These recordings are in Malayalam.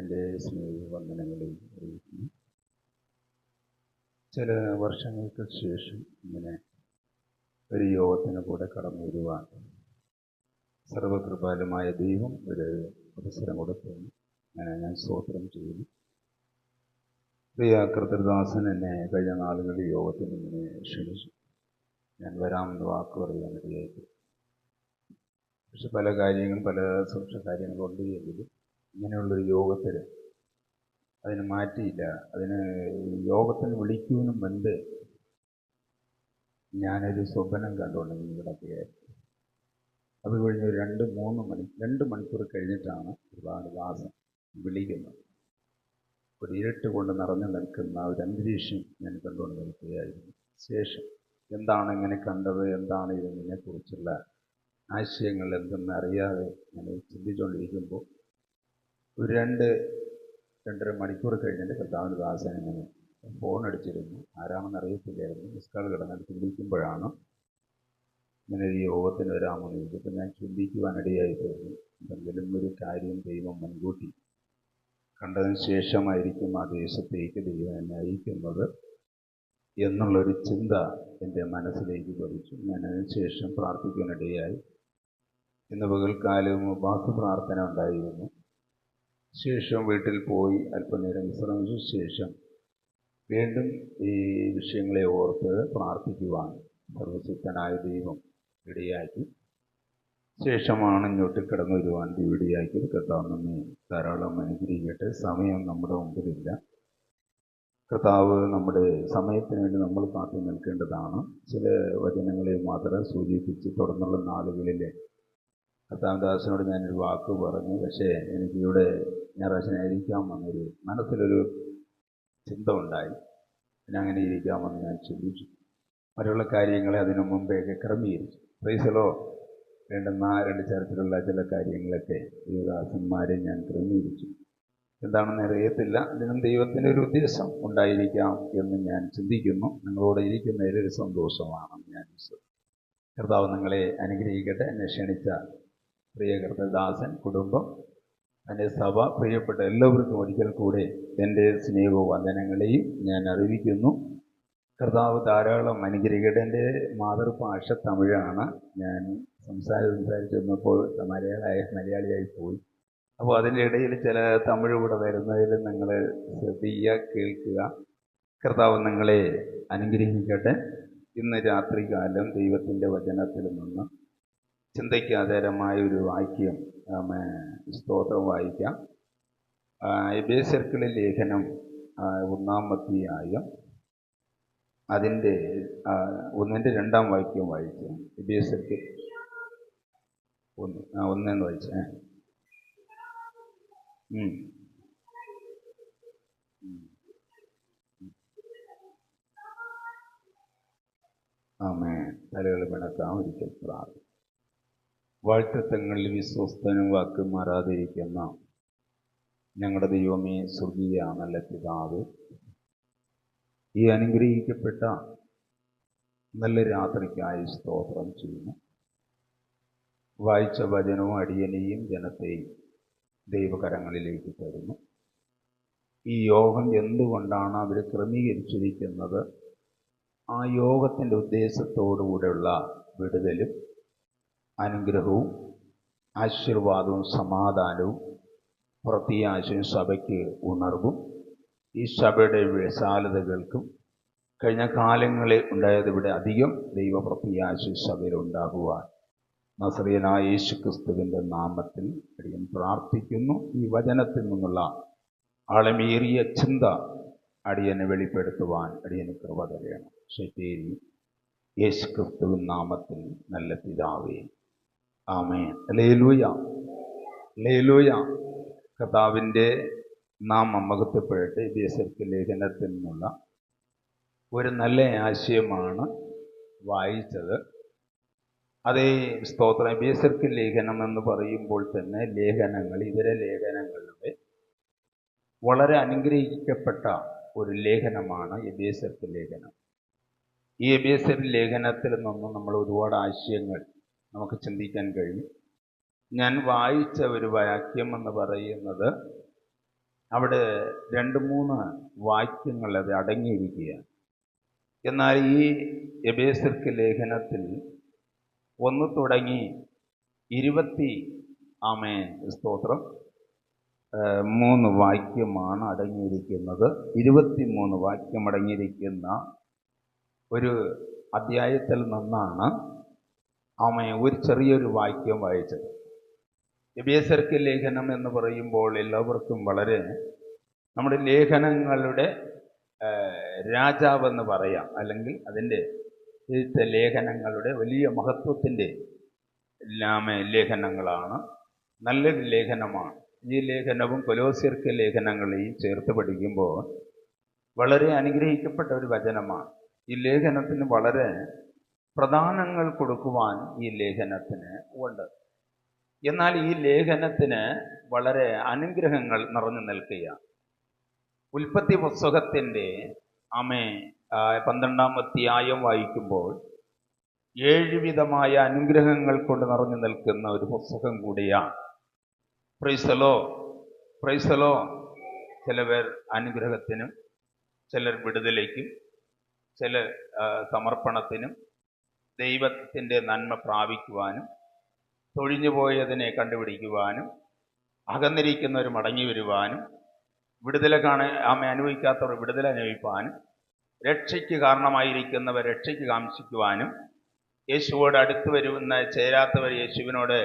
എൻ്റെ സ്നേഹവന്ദനങ്ങളെ അറിയിക്കുന്നു. ചില വർഷങ്ങൾക്ക് ശേഷം ഇങ്ങനെ ഒരു യോഗത്തിന് കൂടെ കടന്നു വരുവാൻ സർവകൃപാലുമായ ദൈവം ഒരു അവസരം കൊടുക്കുന്നു. അങ്ങനെ ഞാൻ സ്തോത്രം ചെയ്യുന്നു. പ്രിയ കർത്തൃദാസൻ എന്നെ കഴിഞ്ഞ നാളുകളിൽ യോഗത്തിന് ഇങ്ങനെ ക്ഷണിച്ചു. ഞാൻ വരാമെന്ന് വാക്ക് പറയാൻ ഇടയായിട്ട്. പക്ഷെ പല കാര്യങ്ങളും പല സൂക്ഷ്മ കാര്യങ്ങളുണ്ട് എങ്കിലും ഇങ്ങനെയുള്ളൊരു യോഗത്തിൽ അതിന് മാറ്റിയില്ല. അതിന് യോഗത്തിന് വിളിക്കുന്നതിന് മുൻപ് ഞാനൊരു സ്വപ്നം കണ്ടുകൊണ്ടെങ്കിൽ കിടക്കുകയായിരുന്നു. അത് കഴിഞ്ഞ് 2 മണിക്കൂർ കഴിഞ്ഞിട്ടാണ് ഒരുപാട് ദാസൻ വിളിക്കുന്നത്. ഒരു ഇരുട്ട് കൊണ്ട് നിറഞ്ഞു നിൽക്കുന്ന ഒരു അന്തരീക്ഷം ഞാൻ കണ്ടുകൊണ്ട് നിൽക്കുകയായിരുന്നു. ശേഷം എന്താണ് ഇങ്ങനെ കണ്ടത്, എന്താണ് ഇതിനെക്കുറിച്ചുള്ള ആശയങ്ങൾ എന്തെന്ന് അറിയാതെ ഞാൻ ചിന്തിച്ചുകൊണ്ടിരിക്കുമ്പോൾ ഒരു 2-2.5 മണിക്കൂർ കഴിഞ്ഞിട്ട് കർത്താവിൻ്റെ ദാസൻ ഇങ്ങനെ ഫോൺ അടിച്ചിരുന്നു. ആരാണെന്ന് അറിയത്തില്ലായിരുന്നു. മിസ് കാൾ കിടന്നിട്ട് വിളിക്കുമ്പോഴാണ് ഇങ്ങനെ ഒരു യോഗത്തിന് വരാമെന്ന് ചോദിച്ചപ്പോൾ ഞാൻ ചിന്തിക്കുവാനിടയായി തോന്നി. എന്തെങ്കിലും ഒരു കാര്യം ദൈവം മുൻകൂട്ടി കണ്ടതിന് ശേഷമായിരിക്കും ആ ദേശത്തേക്ക് ദൈവം എന്നെ അയക്കുന്നത് എന്നുള്ളൊരു ചിന്ത എൻ്റെ മനസ്സിലേക്ക് പതിച്ചു. ഞാൻ അതിന് ശേഷം പ്രാർത്ഥിക്കാനിടയായി. ഇന്ന് പകൽക്കാലം വാക്കുപ്രാർത്ഥന ഉണ്ടായിരുന്നു. ശേഷം വീട്ടിൽ പോയി അല്പനേരം വിശ്രമിച്ച ശേഷം വീണ്ടും ഈ വിഷയങ്ങളെ ഓർത്ത് പ്രാർത്ഥിക്കുവാൻ സർവശക്തനായ ദൈവം ഇടയാക്കി. ശേഷമാണ് ഇങ്ങോട്ട് കടന്നു വരുവാൻ ഇടയാക്കിയത്. കർത്താവ് നമ്മെ ധാരാളം അനുഗ്രഹിക്കട്ടെ. സമയം നമ്മുടെ മുമ്പിലില്ല. കർത്താവ് നമ്മുടെ സമയത്തിന് വേണ്ടി നമ്മൾ കാത്തു നിൽക്കേണ്ടതാണ്. ചില വചനങ്ങളെ മാത്രം സൂചിപ്പിച്ച് തുടർന്നുള്ള നാളുകളിൽ കർത്താവിൻ്റെ ദാസനോട് ഞാനൊരു വാക്ക് പറഞ്ഞു. പക്ഷേ എനിക്കിവിടെ ഞായറാഴ്ചയായിരിക്കാമെന്നൊരു മനസ്സിലൊരു ചിന്ത ഉണ്ടായി. പിന്നെ അങ്ങനെ ഇരിക്കാമെന്ന് ഞാൻ ചിന്തിച്ചു. മറ്റുള്ള കാര്യങ്ങളെ അതിനു മുമ്പേക്ക് ക്രമീകരിച്ചു. പ്രൈസലോ വേണ്ടുന്ന 2 തരത്തിലുള്ള ചില കാര്യങ്ങളൊക്കെ ദൈവദാസന്മാരെ ഞാൻ ക്രമീകരിച്ചു. എന്താണെന്ന് അറിയത്തില്ല. ഇതിനും ദൈവത്തിൻ്റെ ഒരു ഉദ്ദേശം ഉണ്ടായിരിക്കാം എന്ന് ഞാൻ ചിന്തിക്കുന്നു. നിങ്ങളോട് ഇരിക്കുന്നതിലൊരു സന്തോഷമാണ് ഞാൻ. കർത്താവ് നിങ്ങളെ അനുഗ്രഹിക്കട്ടെ. എന്നെ ക്ഷണിച്ച പ്രിയ കർത്തൃദാസൻ, കുടുംബം, എൻ്റെ സഭ, പ്രിയപ്പെട്ട എല്ലാവർക്കും ഒരിക്കൽ കൂടെ എൻ്റെ സ്നേഹവന്ദനങ്ങളെയും ഞാൻ അറിയിക്കുന്നു. കർത്താവ് ധാരാളം അനുഗ്രഹിക്കട്ടെ. എൻ്റെ മാതൃഭാഷ തമിഴാണ്. ഞാൻ സംസാരിച്ചിരുന്നപ്പോൾ മലയാളിയായി പോയി. അപ്പോൾ അതിൻ്റെ ഇടയിൽ ചില തമിഴ് കൂടെ വരുന്നതിൽ നിങ്ങൾ ശ്രദ്ധിക്കുക, കേൾക്കുക. കർത്താവ് നിങ്ങളെ അനുഗ്രഹിക്കട്ടെ. ഇന്ന് രാത്രികാലം ദൈവത്തിൻ്റെ വചനത്തിൽ നിന്ന് ചിന്തയ്ക്കാധാരമായ ഒരു വാക്യം സ്തോത്രം വായിക്കാം. എഫേസ്യർക്കുള്ള ലേഖനം 1-ാം അധ്യായം അതിൻ്റെ 1-ന്റെ 2-ാം വാക്യം വായിക്കാം. എഫേസ്യർക്ക് 1 വായിച്ചേ. ആമേൻ. തലകൾ പിണക്കാം. ഒരിക്കൽ പ്രാർത്ഥന. വാഴ്ത്തത്തങ്ങളിൽ വിശ്വസ്തനും വാക്ക് മാറാതിരിക്കുന്ന ഞങ്ങളുടെ ദൈവമേ, സ്വർഗീയ നല്ല പിതാവ്, ഈ അനുഗ്രഹിക്കപ്പെട്ട നല്ല രാത്രിക്കായി സ്തോത്രം ചെയ്യുന്നു. വായിച്ച വചനവും അടിയനെയും ജനത്തെയും ദൈവകരങ്ങളിലേക്ക് തരുന്നു. ഈ യോഗം എന്തുകൊണ്ടാണ് അവർ ക്രമീകരിച്ചിരിക്കുന്നത്, ആ യോഗത്തിൻ്റെ ഉദ്ദേശത്തോടുകൂടെയുള്ള വിടുതലും അനുഗ്രഹവും ആശീർവാദവും സമാധാനവും പ്രത്യാശയും സഭയ്ക്ക് ഉണർവും ഈ സഭയുടെ വിശാലതകൾക്കും കഴിഞ്ഞ കാലങ്ങളിൽ ഉണ്ടായതിവിടെ അധികം ദൈവപ്രത്യാശ സഭയിൽ ഉണ്ടാകുവാൻ നസറിയനായ യേശുക്രിസ്തുവിൻ്റെ നാമത്തിൽ അടിയൻ പ്രാർത്ഥിക്കുന്നു. ഈ വചനത്തിൽ നിന്നുള്ള ആഴമേറിയ ചിന്ത അടിയനെ വെളിപ്പെടുത്തുവാൻ അടിയന് കൃപ തരണം. ശരി, യേശുക്രിസ്തുവിൻ നാമത്തിൽ നല്ല പിതാവേ, ആമേൻ. Hallelujah, hallelujah. കർത്താവിൻ്റെ നാമം മഹത്വപ്പെടട്ടെ. എഫേസ്യർക്ക് ലേഖനത്തിൽ നിന്നുള്ള ഒരു നല്ല ആശയമാണ് വായിച്ചത്. അതേ സ്തോത്രം. എഫേസ്യർക്ക് ലേഖനം എന്ന് പറയുമ്പോൾ തന്നെ ലേഖനങ്ങൾ, ഇതര ലേഖനങ്ങളുടെ വളരെ അനുഗ്രഹിക്കപ്പെട്ട ഒരു ലേഖനമാണ് എഫേസ്യർക്ക് ലേഖനം. ഈ എഫേസ്യർ ലേഖനത്തിൽ നിന്നും നമ്മൾ ഒരുപാട് ആശയങ്ങൾ നമുക്ക് ചിന്തിക്കാൻ കഴിയും. ഞാൻ വായിച്ച ഒരു വാക്യം എന്ന് പറയുന്നത് അവിടെ 2-3 വാക്യങ്ങൾ അത് അടങ്ങിയിരിക്കുകയാണ്. എന്നാൽ ഈ എബേസ്യർക്ക് ലേഖനത്തിൽ 1 തുടങ്ങി 3 വാക്യമാണ് അടങ്ങിയിരിക്കുന്നത്. 23 വാക്യം അടങ്ങിയിരിക്കുന്ന ഒരു അധ്യായത്തിൽ നിന്നാണ് ഒരു ചെറിയൊരു വാക്യം വായിച്ചത്. എബേസ്യർക്ക് ലേഖനം എന്ന് പറയുമ്പോൾ എല്ലാവർക്കും വളരെ നമ്മുടെ ലേഖനങ്ങളുടെ രാജാവെന്ന് പറയാം, അല്ലെങ്കിൽ അതിൻ്റെ ലേഖനങ്ങളുടെ വലിയ മഹത്വത്തിൻ്റെ ലേഖനങ്ങളാണ്. നല്ലൊരു ലേഖനമാണ്. ഈ ലേഖനവും കൊലോസ്യർക്ക് ലേഖനങ്ങളെയും ചേർത്ത് പഠിക്കുമ്പോൾ വളരെ അനുഗ്രഹിക്കപ്പെട്ട ഒരു വചനമാണ്. ഈ ലേഖനത്തിന് വളരെ പ്രധാനങ്ങൾ കൊടുക്കുവാൻ ഈ ലേഖനത്തിന് ഉണ്ട്. എന്നാൽ ഈ ലേഖനത്തിന് വളരെ അനുഗ്രഹങ്ങൾ നിറഞ്ഞു നിൽക്കുകയാണ്. ഉൽപ്പത്തി പുസ്തകത്തിൻ്റെ 12-ാം അധ്യായം വായിക്കുമ്പോൾ 7 വിധമായ അനുഗ്രഹങ്ങൾ കൊണ്ട് നിറഞ്ഞു നിൽക്കുന്ന ഒരു പുസ്തകം കൂടിയാണ്. Price the Lord. ചിലവർ അനുഗ്രഹത്തിനും, ചിലർ വിടുതലേക്കും, ചിലർ സമർപ്പണത്തിനും, ദൈവത്തിൻ്റെ നന്മ പ്രാപിക്കുവാനും, തൊഴിഞ്ഞുപോയതിനെ കണ്ടുപിടിക്കുവാനും, അകന്നിരിക്കുന്നവർ മടങ്ങി വരുവാനും, വിടുതല അനുഭവിക്കാത്തവർ വിടുതല അനുഭവിപ്പാനും, രക്ഷയ്ക്ക് കാരണമായിരിക്കുന്നവർ രക്ഷയ്ക്ക് കാംക്ഷിക്കുവാനും, യേശുവോട് അടുത്ത് വരുന്ന ചേരാത്തവർ യേശുവിനോട്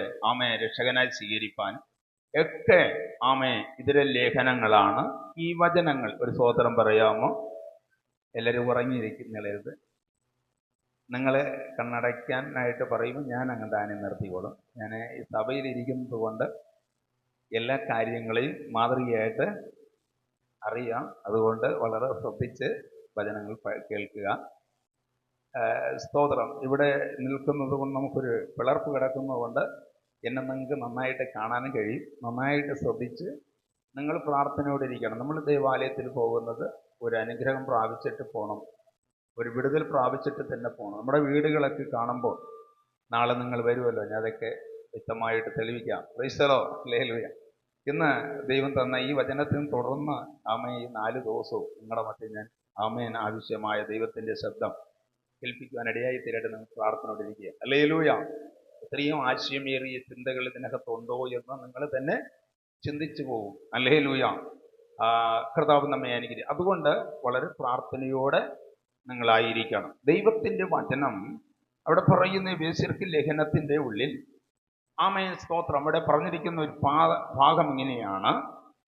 രക്ഷകനായി സ്വീകരിപ്പാനും ഒക്കെ ഇതിലെ ലേഖനങ്ങളാണ് ഈ വചനങ്ങൾ. ഒരു സ്തോത്രം പറയാമോ? എല്ലാവരും ഉറങ്ങിയിരിക്കുന്നില്ലരുത്. നിങ്ങളെ കണ്ണടയ്ക്കാനായിട്ട് പറയുമ്പോൾ ഞാൻ അങ്ങ് താനെ നിർത്തിക്കോളും. ഞാൻ ഈ സഭയിലിരിക്കുന്നത് കൊണ്ട് എല്ലാ കാര്യങ്ങളെയും മാതൃകയായിട്ട് അറിയാം. അതുകൊണ്ട് വളരെ ശ്രദ്ധിച്ച് വചനങ്ങൾ കേൾക്കുക. സ്തോത്രം. ഇവിടെ നിൽക്കുന്നത് കൊണ്ട് നമുക്കൊരു പിളർപ്പ് കിടക്കുന്നതുകൊണ്ട് എന്നെ നിങ്ങൾക്ക് നന്നായിട്ട് കാണാനും കഴിയും. നന്നായിട്ട് ശ്രദ്ധിച്ച് നിങ്ങൾ പ്രാർത്ഥനയോടിരിക്കണം. നമ്മൾ ദേവാലയത്തിൽ പോകുന്നത് ഒരു അനുഗ്രഹം പ്രാപിച്ചിട്ട് പോകണം, ഒരു വിടുതൽ പ്രാപിച്ചിട്ട് തന്നെ പോകണം. നമ്മുടെ വീടുകളൊക്കെ കാണുമ്പോൾ നാളെ നിങ്ങൾ വരുമല്ലോ, ഞാൻ അതൊക്കെ വ്യക്തമായിട്ട് തെളിയിക്കാം. Price the Lord. ഹല്ലേലൂയ. ഇന്ന് ദൈവം തന്ന ഈ വചനത്തിൽ തുടർന്ന് ഈ 4 ദിവസവും നിങ്ങളുടെ മധ്യ ഞാൻ ആവശ്യമായ ദൈവത്തിൻ്റെ ശബ്ദം കേൾപ്പിക്കുവാനിടയായി തീരട്ടെ. നിങ്ങൾ പ്രാർത്ഥനയോടിരിക്കുക. ഹല്ലേലൂയ. ഇത്രയും ആശയമേറിയ ചിന്തകൾ ഇതിനകത്തുണ്ടോ എന്ന് നിങ്ങൾ തന്നെ ചിന്തിച്ചു പോകും. ഹല്ലേലൂയ. കർത്താവ് നമ്മെ അനുഗ്രഹിക്കും. അതുകൊണ്ട് വളരെ പ്രാർത്ഥനയോടെ നിങ്ങളായിരിക്കണം. ദൈവത്തിൻ്റെ വചനം അവിടെ പറയുന്ന എഫേസ്യർക്ക് ലേഖനത്തിൻ്റെ ഉള്ളിൽ സ്തോത്രം അവിടെ പറഞ്ഞിരിക്കുന്ന ഒരു ഭാഗം ഇങ്ങനെയാണ്.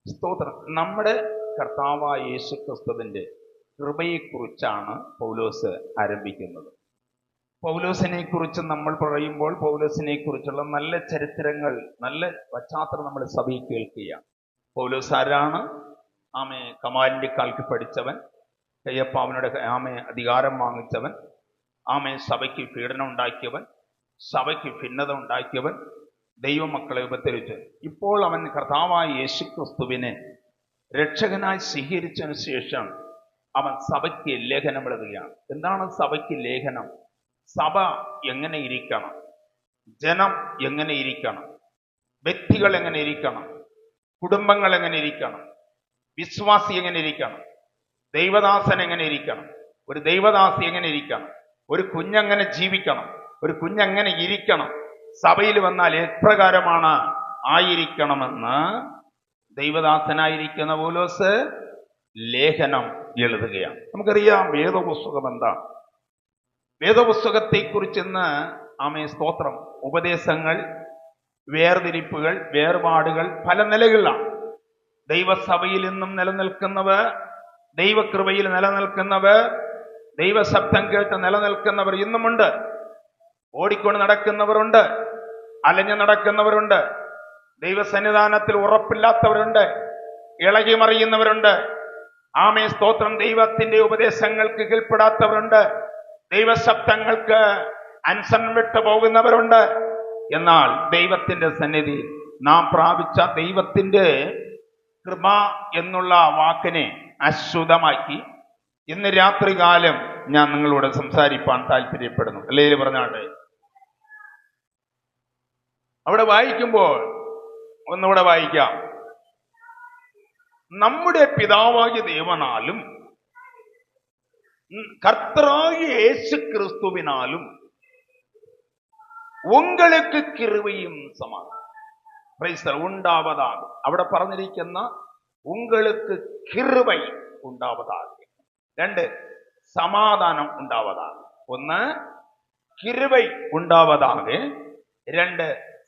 സ്തോത്രം. നമ്മുടെ കർത്താവായ യേശു ക്രിസ്തുവിൻ്റെ കൃപയെക്കുറിച്ചാണ് പൗലോസ് ആരംഭിക്കുന്നത്. പൗലോസിനെ കുറിച്ച് നമ്മൾ പറയുമ്പോൾ പൗലോസിനെ കുറിച്ചുള്ള നല്ല ചരിത്രങ്ങൾ, നല്ല പശ്ചാത്തലം നമ്മൾ സഭയിൽ കേൾക്കുകയാണ്. പൗലോസ് ആരാണ്? കമാലിൻ്റെ കാൽക്ക് പഠിച്ചവൻ, കയ്യപ്പാവനുടെ അധികാരം വാങ്ങിച്ചവൻ, സഭയ്ക്ക് പീഡനം ഉണ്ടാക്കിയവൻ, സഭയ്ക്ക് ഭിന്നത ഉണ്ടാക്കിയവൻ, ദൈവമക്കളെ ഉപദ്രവിച്ച് ഇപ്പോൾ അവൻ കർത്താവായ യേശു ക്രിസ്തുവിനെ രക്ഷകനായി സ്വീകരിച്ചതിന് ശേഷം അവൻ സഭയ്ക്ക് ലേഖനം എഴുതുകയാണ്. എന്താണ് സഭയ്ക്ക് ലേഖനം? സഭ എങ്ങനെ ഇരിക്കണം, ജനം എങ്ങനെ ഇരിക്കണം, വ്യക്തികൾ എങ്ങനെ ഇരിക്കണം, കുടുംബങ്ങൾ എങ്ങനെ ഇരിക്കണം, വിശ്വാസി എങ്ങനെ ഇരിക്കണം, ദൈവദാസൻ എങ്ങനെ ഇരിക്കണം, ഒരു ദൈവദാസി എങ്ങനെ ഇരിക്കണം, ഒരു കുഞ്ഞെങ്ങനെ ജീവിക്കണം, ഒരു കുഞ്ഞെങ്ങനെ ഇരിക്കണം, സഭയിൽ വന്നാൽ എപ്രകാരമാണ് ആയിരിക്കണമെന്ന് ദൈവദാസനായിരിക്കുന്ന പൗലോസ് ലേഖനം എഴുതുകയാണ്. നമുക്കറിയാം വേദപുസ്തകം എന്താണ്. വേദപുസ്തകത്തെക്കുറിച്ച് ഇന്ന് സ്തോത്രം ഉപദേശങ്ങൾ, വേർതിരിപ്പുകൾ, വേർപാടുകൾ പല നിലകളിലാണ്. ദൈവസഭയിൽ നിന്നും നിലനിൽക്കുന്നവർ, ദൈവകൃപയിൽ നിലനിൽക്കുന്നവർ, ദൈവശബ്ദം കേട്ട് നിലനിൽക്കുന്നവർ ഇന്നുമുണ്ട്. ഓടിക്കൊണ്ട് നടക്കുന്നവരുണ്ട്, അലഞ്ഞു നടക്കുന്നവരുണ്ട്, ദൈവസന്നിധാനത്തിൽ ഉറപ്പില്ലാത്തവരുണ്ട്, ഇളകി മറിയുന്നവരുണ്ട്. സ്തോത്രം. ദൈവത്തിന്റെ ഉപദേശങ്ങൾക്ക് കീഴ്പ്പെടാത്തവരുണ്ട്, ദൈവശബ്ദങ്ങൾക്ക് അനുസരണം വിട്ടു പോകുന്നവരുണ്ട്. എന്നാൽ ദൈവത്തിന്റെ സന്നിധി നാം പ്രാപിച്ച ദൈവത്തിന്റെ കൃപ എന്നുള്ള വാക്കിനെ അശ്രുതമാക്കി ഇന്ന് രാത്രികാലം ഞാൻ നിങ്ങളോട് സംസാരിപ്പാൻ താല്പര്യപ്പെടുന്നു. അല്ലെങ്കിൽ പറഞ്ഞാട്ടെ, അവിടെ വായിക്കുമ്പോൾ ഒന്നുകൂടെ വായിക്കാം. നമ്മുടെ പിതാവായ ദേവനാലും கர்த்தராகிய இயேசு கிறிஸ்துவினாலும் உங்களுக்கு கிருபைയും സമാധാനം ഉണ്ടാവதாக. അവിടെ പറഞ്ഞിരിക്കുന്ന உங்களுக்கு கிருபை ഉണ്ടാവதாக. രണ്ട്, സമാധാനം ഉണ്ടാവதாக. ഒന്ന് കിരുബൈ ഉണ്ടാവதாக, രണ്ട്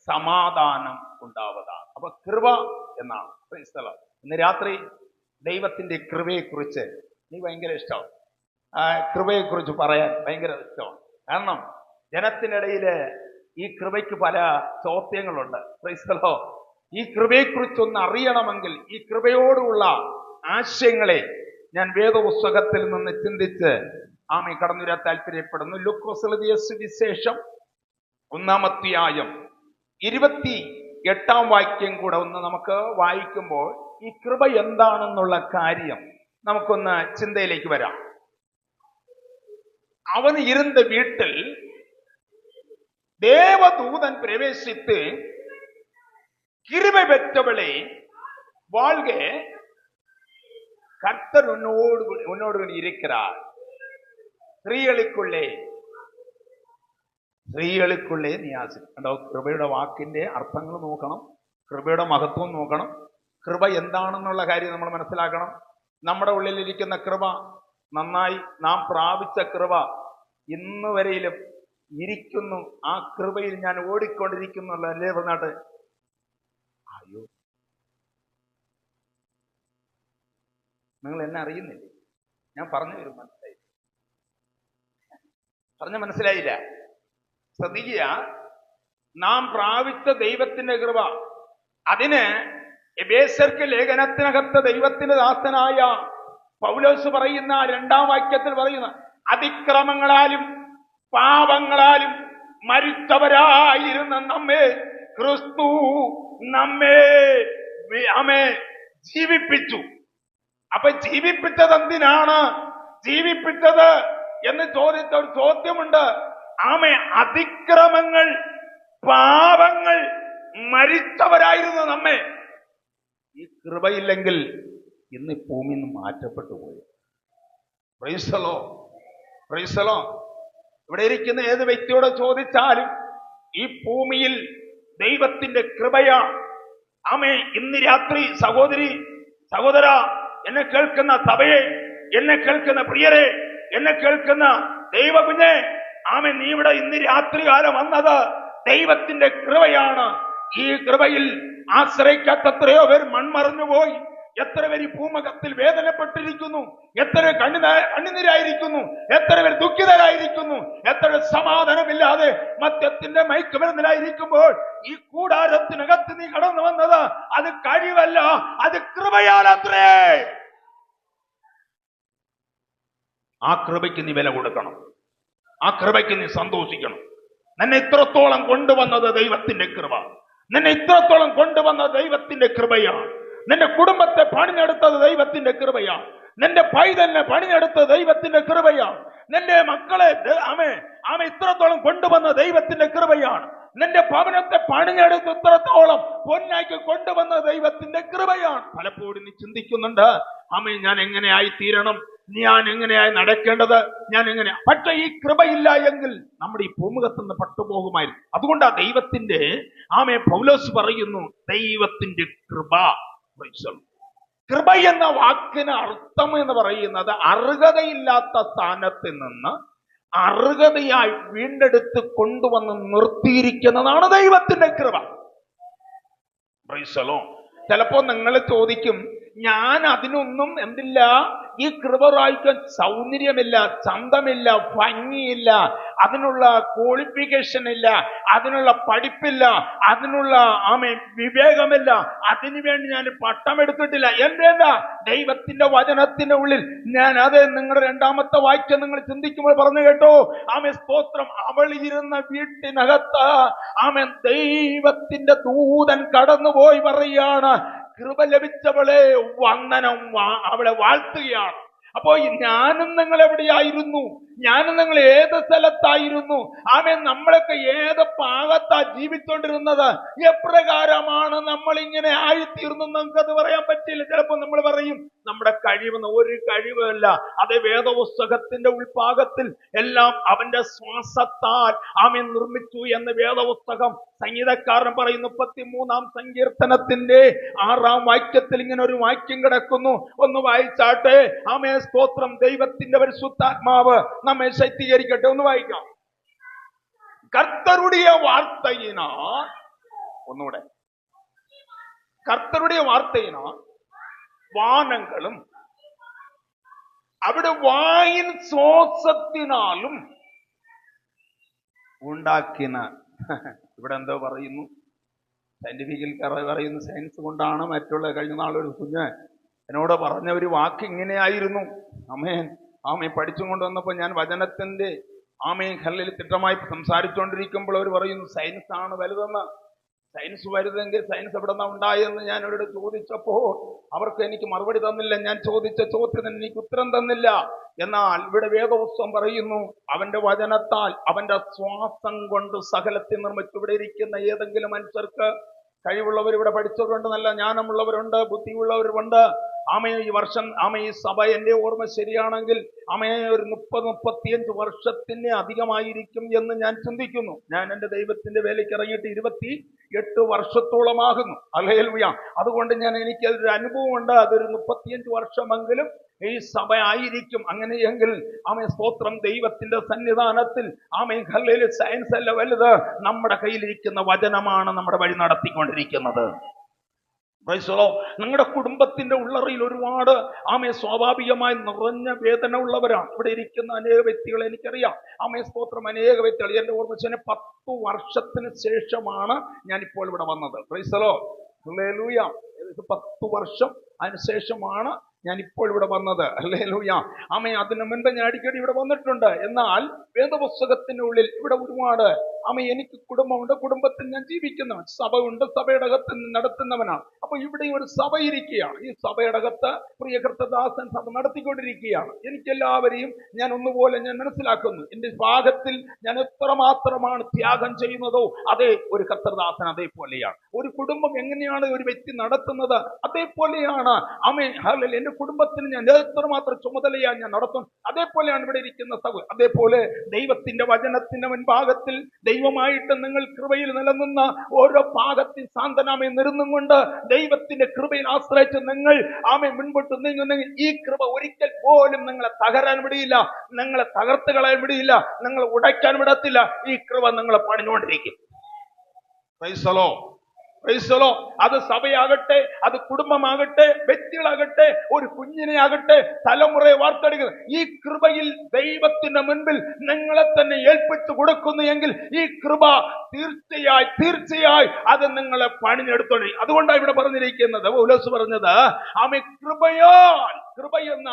സമാധാനം ഉണ്ടാവதாக. അപ്പൊ കൃപ എന്നാണ്. ഇന്ന് രാത്രി ദൈവത്തിന്റെ കൃപയെക്കുറിച്ച് എനിക്ക് ഭയങ്കര ഇഷ്ടമാണ്. കൃപയെക്കുറിച്ച് പറയാൻ ഭയങ്കര ഇഷ്ടമാണ്. കാരണം ജനത്തിനിടയില് ഈ കൃപയ്ക്ക് പല ചോദ്യങ്ങളുണ്ട്. ക്രൈസ്തലോ, ഈ കൃപയെക്കുറിച്ചൊന്ന് അറിയണമെങ്കിൽ ഈ കൃപയോടുള്ള ആശയങ്ങളെ ഞാൻ വേദപുസ്തകത്തിൽ നിന്ന് ചിന്തിച്ച് കടന്നു വരാൻ താല്പര്യപ്പെടുന്നു. ലൂക്കോസ് എഴുതിയ സുവിശേഷം 1-ാം അധ്യായം 28-ാം വാക്യം കൂടെ ഒന്ന് നമുക്ക് വായിക്കുമ്പോൾ ഈ കൃപ എന്താണെന്നുള്ള കാര്യം നമുക്കൊന്ന് ചിന്തയിലേക്ക് വരാം. അവൻ ഇരുന്ന വീട്ടിൽ தேவதூதன் பிரவேசித்து கிருபை பெற்றவளே வாழ்க, கர்த்தர் உன்னோடு இருக்கிறார். സ്ത്രീകൾക്കുള്ളേ നീ ആശിക്കണ്ടോ. കൃപയുടെ വാക്കിന്റെ അർത്ഥങ്ങൾ നോക്കണം, കൃപയുടെ മഹത്വം നോക്കണം. കൃപ എന്താണെന്നുള്ള കാര്യം നമ്മൾ മനസ്സിലാക്കണം. നമ്മുടെ ഉള്ളിലിരിക്കുന്ന കൃപ, നന്നായി നാം പ്രാപിച്ച കൃപ ഇന്ന് വരെയിലും ഇരിക്കുന്നു. ആ കൃപയിൽ ഞാൻ ഓടിക്കൊണ്ടിരിക്കുന്നു അല്ലേ പറഞ്ഞാട്ട്. അയ്യോ, നിങ്ങൾ എന്നെ അറിയുന്നില്ലേ? ഞാൻ പറഞ്ഞു വരും, മനസ്സിലായില്ല. ശ്രദ്ധിക്കുക, നാം പ്രാപിച്ച ദൈവത്തിന്റെ കൃപ, അതിന് എബേസ്യർക്ക് ലേഖനത്തിനകത്ത് ദൈവത്തിന്റെ ദാസനായ പൗലോസ് പറയുന്ന 2-ാം വാക്യത്തിൽ പറയുന്ന, അതിക്രമങ്ങളാലും പാപങ്ങളാലും മരിച്ചവരായിരുന്ന ക്രിസ്തു നമ്മെ ജീവിപ്പിച്ചു. അപ്പൊ ജീവിപ്പിച്ചത് എന്തിനാണ് ജീവിപ്പിച്ചത് എന്ന് ചോദിച്ച ഒരു ചോദ്യമുണ്ട്. അതിക്രമങ്ങൾ, പാപങ്ങൾ മരിച്ചവരായിരുന്നു നമ്മെ. ഈ കൃപയില്ലെങ്കിൽ ഇന്ന് ഭൂമിയിൽ നിന്ന് മാറ്റപ്പെട്ടു പോയി. Price the lord, praise the Lord. ഇവിടെ ഇരിക്കുന്ന ഏത് വ്യക്തിയോട് ചോദിച്ചാലും ഈ ഭൂമിയിൽ ദൈവത്തിന്റെ കൃപയാണ്. ഇന്ന് രാത്രി സഹോദരി, സഹോദര, എന്നെ കേൾക്കുന്ന സഭയെ, എന്നെ കേൾക്കുന്ന പ്രിയരെ, എന്നെ കേൾക്കുന്ന ദൈവകുഞ്ഞെ, നീ ഇവിടെ ഇന്ന് രാത്രി കാലം വന്നത് ദൈവത്തിന്റെ കൃപയാണ്. ഈ കൃപയിൽ ആശ്രയിക്കാത്തത്രയോ പേർ മൺമറഞ്ഞുപോയി. എത്ര പേര് ഭൂമുഖത്തിൽ വേദനപ്പെട്ടിരിക്കുന്നു, എത്ര കണ്ണുനീരായിരിക്കുന്നു, എത്ര പേർ ദുഃഖിതരായിരിക്കുന്നു, എത്ര സമാധാനമില്ലാതെ മദ്യത്തിന്റെ മയക്കുമരുന്നിലായിരിക്കുമ്പോൾ ഈ കൂടാരത്തിനകത്ത് നീ കടന്നു വന്നത് അത് കഴിവല്ല, അത് കൃപയാലത്രേ. ആ കൃപയ്ക്ക് നീ വില കൊടുക്കണം, ആ കൃപയ്ക്ക് നീ സന്തോഷിക്കണം. നിന്നെ ഇത്രത്തോളം കൊണ്ടുവന്നത് ദൈവത്തിന്റെ കൃപ, നിന്നെ ഇത്രത്തോളം കൊണ്ടുവന്നത് ദൈവത്തിന്റെ കൃപയാണ്. നിന്റെ കുടുംബത്തെ പണിഞ്ഞെടുത്തത് ദൈവത്തിന്റെ കൃപയാണ്. നിന്റെ പൈതലിനെ പണിഞ്ഞെടുത്തത് ദൈവത്തിന്റെ കൃപയാണ്. നിന്റെ മക്കളെ ഇത്രത്തോളം കൊണ്ടുവന്ന ദൈവത്തിന്റെ കൃപയാണ്. നിന്റെ ഭവനത്തെ പണിഞ്ഞെടുത്ത് ഇത്രത്തോളം പൊന്നാക്കി കൊണ്ടുവന്ന ദൈവത്തിന്റെ കൃപയാണ്. പലപ്പോഴും നീ ചിന്തിക്കുന്നുണ്ട്, ഞാൻ എങ്ങനെയായി തീരണം, ഞാൻ എങ്ങനെയായി നടക്കേണ്ടത്, ഞാൻ എങ്ങനെ. പക്ഷെ ഈ കൃപയില്ല എങ്കിൽ നമ്മുടെ ഈ ഭൂമുഖത്തുനിന്ന് പട്ടുപോകുമായിരുന്നു. അതുകൊണ്ട് ആ ദൈവത്തിന്റെ പൗലോസ് പറയുന്നു, ദൈവത്തിന്റെ കൃപ. കൃപ എന്ന വാക്കിന് അർത്ഥം എന്ന് പറയുന്നത് അർഹതയില്ലാത്ത സ്ഥാനത്ത് നിന്ന് അർഹതയായി വീണ്ടെടുത്ത് കൊണ്ടുവന്ന് നിർത്തിയിരിക്കുന്നതാണ് ദൈവത്തിന്റെ കൃപ. ചിലപ്പോ നിങ്ങൾ ചോദിക്കും, ഞാൻ അതിനൊന്നും എന്തില്ല, ഈ കൃപ വായിക്കാൻ സൗന്ദര്യമില്ല, ചന്തമില്ല, ഭംഗിയില്ല, അതിനുള്ള ക്വാളിഫിക്കേഷൻ ഇല്ല, അതിനുള്ള പഠിപ്പില്ല, അതിനുള്ള വിവേകമില്ല, അതിനുവേണ്ടി ഞാൻ പട്ടം എടുത്തിട്ടില്ല. എന്തേണ്ട ദൈവത്തിന്റെ വചനത്തിന്റെ ഉള്ളിൽ ഞാൻ അത് നിങ്ങളുടെ 2-ാമത്തെ വാക്യം നിങ്ങൾ ചിന്തിക്കുമ്പോൾ പറഞ്ഞു കേട്ടോ, സ്തോത്രം. അവൾ ഇരുന്ന വീട്ടിനകത്ത് ദൈവത്തിന്റെ ദൂതൻ കടന്നുപോയി പറയാണ്, കൃപ ലഭിച്ചവളെ വന്ദനം, അവളെ വാഴ്ത്തുകയാണ്. അപ്പോ ഞാനും നിങ്ങൾ എവിടെയായിരുന്നു? ഞാനും നിങ്ങൾ ഏത് സ്ഥലത്തായിരുന്നു? ആമേൻ. നമ്മളൊക്കെ ഏത് ഭാഗത്താ ജീവിച്ചോണ്ടിരുന്നത്? എപ്രകാരമാണ് നമ്മൾ ഇങ്ങനെ ആയിത്തീർന്നു? നമുക്കത് പറയാൻ പറ്റില്ല. ചിലപ്പോൾ നമ്മൾ പറയും നമ്മുടെ കഴിവെന്ന്. ഒരു കഴിവല്ല. അതേ വേദപുസ്തകത്തിന്റെ ഉൾഭാഗത്തിൽ എല്ലാം അവന്റെ ശ്വാസത്താൽ ആമേൻ നിർമ്മിച്ചു എന്ന് വേദപുസ്തകം സംഗീതക്കാരൻ പറയുന്നു. 33-ാം സങ്കീർത്തനത്തിന്റെ 6-ാം വാക്യത്തിൽ ഇങ്ങനെ ഒരു വാക്യം കിടക്കുന്നു. ഒന്ന് വായിച്ചാട്ടെ. ആമേൻ, സ്തോത്രം. ദൈവത്തിന്റെ പരിശുദ്ധാത്മാവ് നമ്മെ ശക്തീകരിക്കട്ടെ. ഒന്ന് വായിക്കാം. കർത്തരുடைய വാർത്തയിനാൽ, ഒന്നുകൂടെ, കർത്തരുடைய വാർത്തയിനാൽ വാനങ്ങളും അവിടെ വായിൻ ശ്വാസത്തിനാലും ഉണ്ടാക്കിന. ഇവിടെ എന്തോ പറയുന്നു? സയന്റിഫിക്കൽ പറയുന്നു സയൻസ് കൊണ്ടാണ്. മറ്റുള്ള കഴിഞ്ഞ നാളൊരു കുഞ്ഞ് എന്നോട് പറഞ്ഞ ഒരു വാക്ക് ഇങ്ങനെയായിരുന്നു. ആമേൻ. പഠിച്ചും കൊണ്ടുവന്നപ്പോൾ ഞാൻ വചനത്തിന്റെ ഹല്ലേലൂയ തിട്ടമായി സംസാരിച്ചുകൊണ്ടിരിക്കുമ്പോൾ അവർ പറയുന്നു സയൻസ് ആണ് വലുതെന്ന്. സയൻസ് വലുതെങ്കിൽ സയൻസ് എവിടെ നിന്നാ ഉണ്ടായെന്ന് ഞാൻ അവരോട് ചോദിച്ചപ്പോൾ അവർക്ക് എനിക്ക് മറുപടി തന്നില്ല. ഞാൻ ചോദിച്ച ചോദ്യത്തിന് എനിക്ക് ഉത്തരം തന്നില്ല. എന്നാൽ ഇവിടെ വേദപുസ്തകം പറയുന്നു അവന്റെ വചനത്താൽ അവന്റെ ശ്വാസം കൊണ്ട് സകലത്തെ നിർമ്മിച്ചു. ഇവിടെ ഇരിക്കുന്ന ഏതെങ്കിലും മനുഷ്യർക്ക് കഴിവുള്ളവർ, ഇവിടെ പഠിച്ചവരുണ്ട്, നല്ല ജ്ഞാനമുള്ളവരുണ്ട്, ബുദ്ധിയുള്ളവരുണ്ട്. ഈ വർഷം ഈ സഭ എന്റെ ഓർമ്മ ശരിയാണെങ്കിൽ ഒരു 30-35 വർഷത്തിന് അധികമായിരിക്കും എന്ന് ഞാൻ ചിന്തിക്കുന്നു. ഞാൻ എന്റെ ദൈവത്തിന്റെ വേലയ്ക്ക് ഇറങ്ങിയിട്ട് 28 വർഷത്തോളമാകുന്നു. ഹല്ലേലൂയ. അതുകൊണ്ട് എനിക്കതൊരു അനുഭവമുണ്ട്. അതൊരു 35 വർഷമെങ്കിലും ഈ സഭ ആയിരിക്കും. അങ്ങനെയെങ്കിൽ സ്തോത്രം, ദൈവത്തിന്റെ സന്നിധാനത്തിൽ ഹല്ലേലൂയ സയൻസ് അല്ല വലുത്. നമ്മുടെ കയ്യിലിരിക്കുന്ന വചനമാണ് നമ്മുടെ വഴി നടത്തിക്കൊണ്ടിരിക്കുന്നത്. നിങ്ങളുടെ കുടുംബത്തിന്റെ ഉള്ളറയിൽ ഒരുപാട് സ്വാഭാവികമായി നിറഞ്ഞ വേദന ഉള്ളവരാണ്. ഇവിടെ ഇരിക്കുന്ന അനേക വ്യക്തികളെ എനിക്കറിയാം. സ്തോത്രം, അനേക വ്യക്തികൾ. എന്റെ ഓർമ്മ 10 വർഷത്തിന് ശേഷമാണ് ഞാനിപ്പോൾ ഇവിടെ വന്നത്. ഹല്ലേലൂയ. 10 വർഷം അതിനുശേഷമാണ് ഞാൻ ഇപ്പോൾ ഇവിടെ വന്നത്. ഹല്ലേലൂയ. അതിനു മുൻപ് ഞാൻ അടിക്കടി ഇവിടെ വന്നിട്ടുണ്ട്. എന്നാൽ വേദപുസ്തകത്തിന്റെ ഉള്ളിൽ ഇവിടെ ഒരുപാട് എനിക്ക് കുടുംബമുണ്ട്. കുടുംബത്തിൽ ഞാൻ ജീവിക്കുന്നവൻ. സഭ ഉണ്ട്. സഭയുടെ അകത്ത് നടത്തുന്നവനാണ്. അപ്പൊ ഇവിടെ ഒരു സഭ ഇരിക്കുകയാണ്. ഈ സഭയുടെ അകത്ത് പ്രിയ കർത്തദാസൻ സഭ നടത്തിക്കൊണ്ടിരിക്കുകയാണ്. എനിക്കെല്ലാവരെയും ഞാൻ ഒന്നുപോലെ ഞാൻ മനസ്സിലാക്കുന്നു. എന്റെ ഭാഗത്തിൽ ഞാൻ എത്രമാത്രമാണ് ത്യാഗം ചെയ്യുന്നതോ അതേ ഒരു കർത്തദാസൻ അതേപോലെയാണ്. ഒരു കുടുംബം എങ്ങനെയാണ് ഒരു വ്യക്തി നടത്തുന്നത് അതേപോലെയാണ് ഹല്ലേലൂയ എന്റെ കുടുംബത്തിന് ഞാൻ എത്രമാത്രം ചുമതലയാണ് ഞാൻ നടത്തും. അതേപോലെയാണ് ഇവിടെ ഇരിക്കുന്ന സഭ. അതേപോലെ ദൈവത്തിന്റെ വചനത്തിന്റെ മുൻഭാഗത്തിൽ ദൈവമായിട്ട് നിങ്ങൾ കൃപയിൽ നിലനിന്ന ഓരോ ഭാഗത്തിൽ സാന്തനാമെ നിരുന്നും കൊണ്ട് ദൈവത്തിന്റെ കൃപയിൽ ആശ്രയിച്ച് നിങ്ങൾ മുൻപോട്ട് നീങ്ങുന്നെങ്കിൽ ഈ കൃപ ഒരിക്കൽ പോലും നിങ്ങളെ തകരാൻ വിടിയില്ല, നിങ്ങളെ തകർത്ത് കളയാൻ വിടിയില്ല, നിങ്ങളെ ഉടയ്ക്കാൻ വിടത്തില്ല. ഈ കൃപ നിങ്ങളെ പണിഞ്ഞുകൊണ്ടിരിക്കും. Praise the lord. Praise the lord. അത് സഭയാകട്ടെ, അത് കുടുംബമാകട്ടെ, വ്യക്തികളാകട്ടെ, ഒരു കുഞ്ഞിനെ ആകട്ടെ, തലമുറയെ വാർത്തെടുക്കുക. ഈ കൃപയിൽ ദൈവത്തിന്റെ മുൻപിൽ നിങ്ങളെ തന്നെ ഏൽപ്പിച്ചു കൊടുക്കുന്നു എങ്കിൽ ഈ കൃപ തീർച്ചയായി അത് നിങ്ങളെ പണിഞ്ഞെടുത്തോളി. അതുകൊണ്ടാണ് ഇവിടെ പറഞ്ഞിരിക്കുന്നത്, പൗലോസ് പറഞ്ഞത് കൃപയെന്ന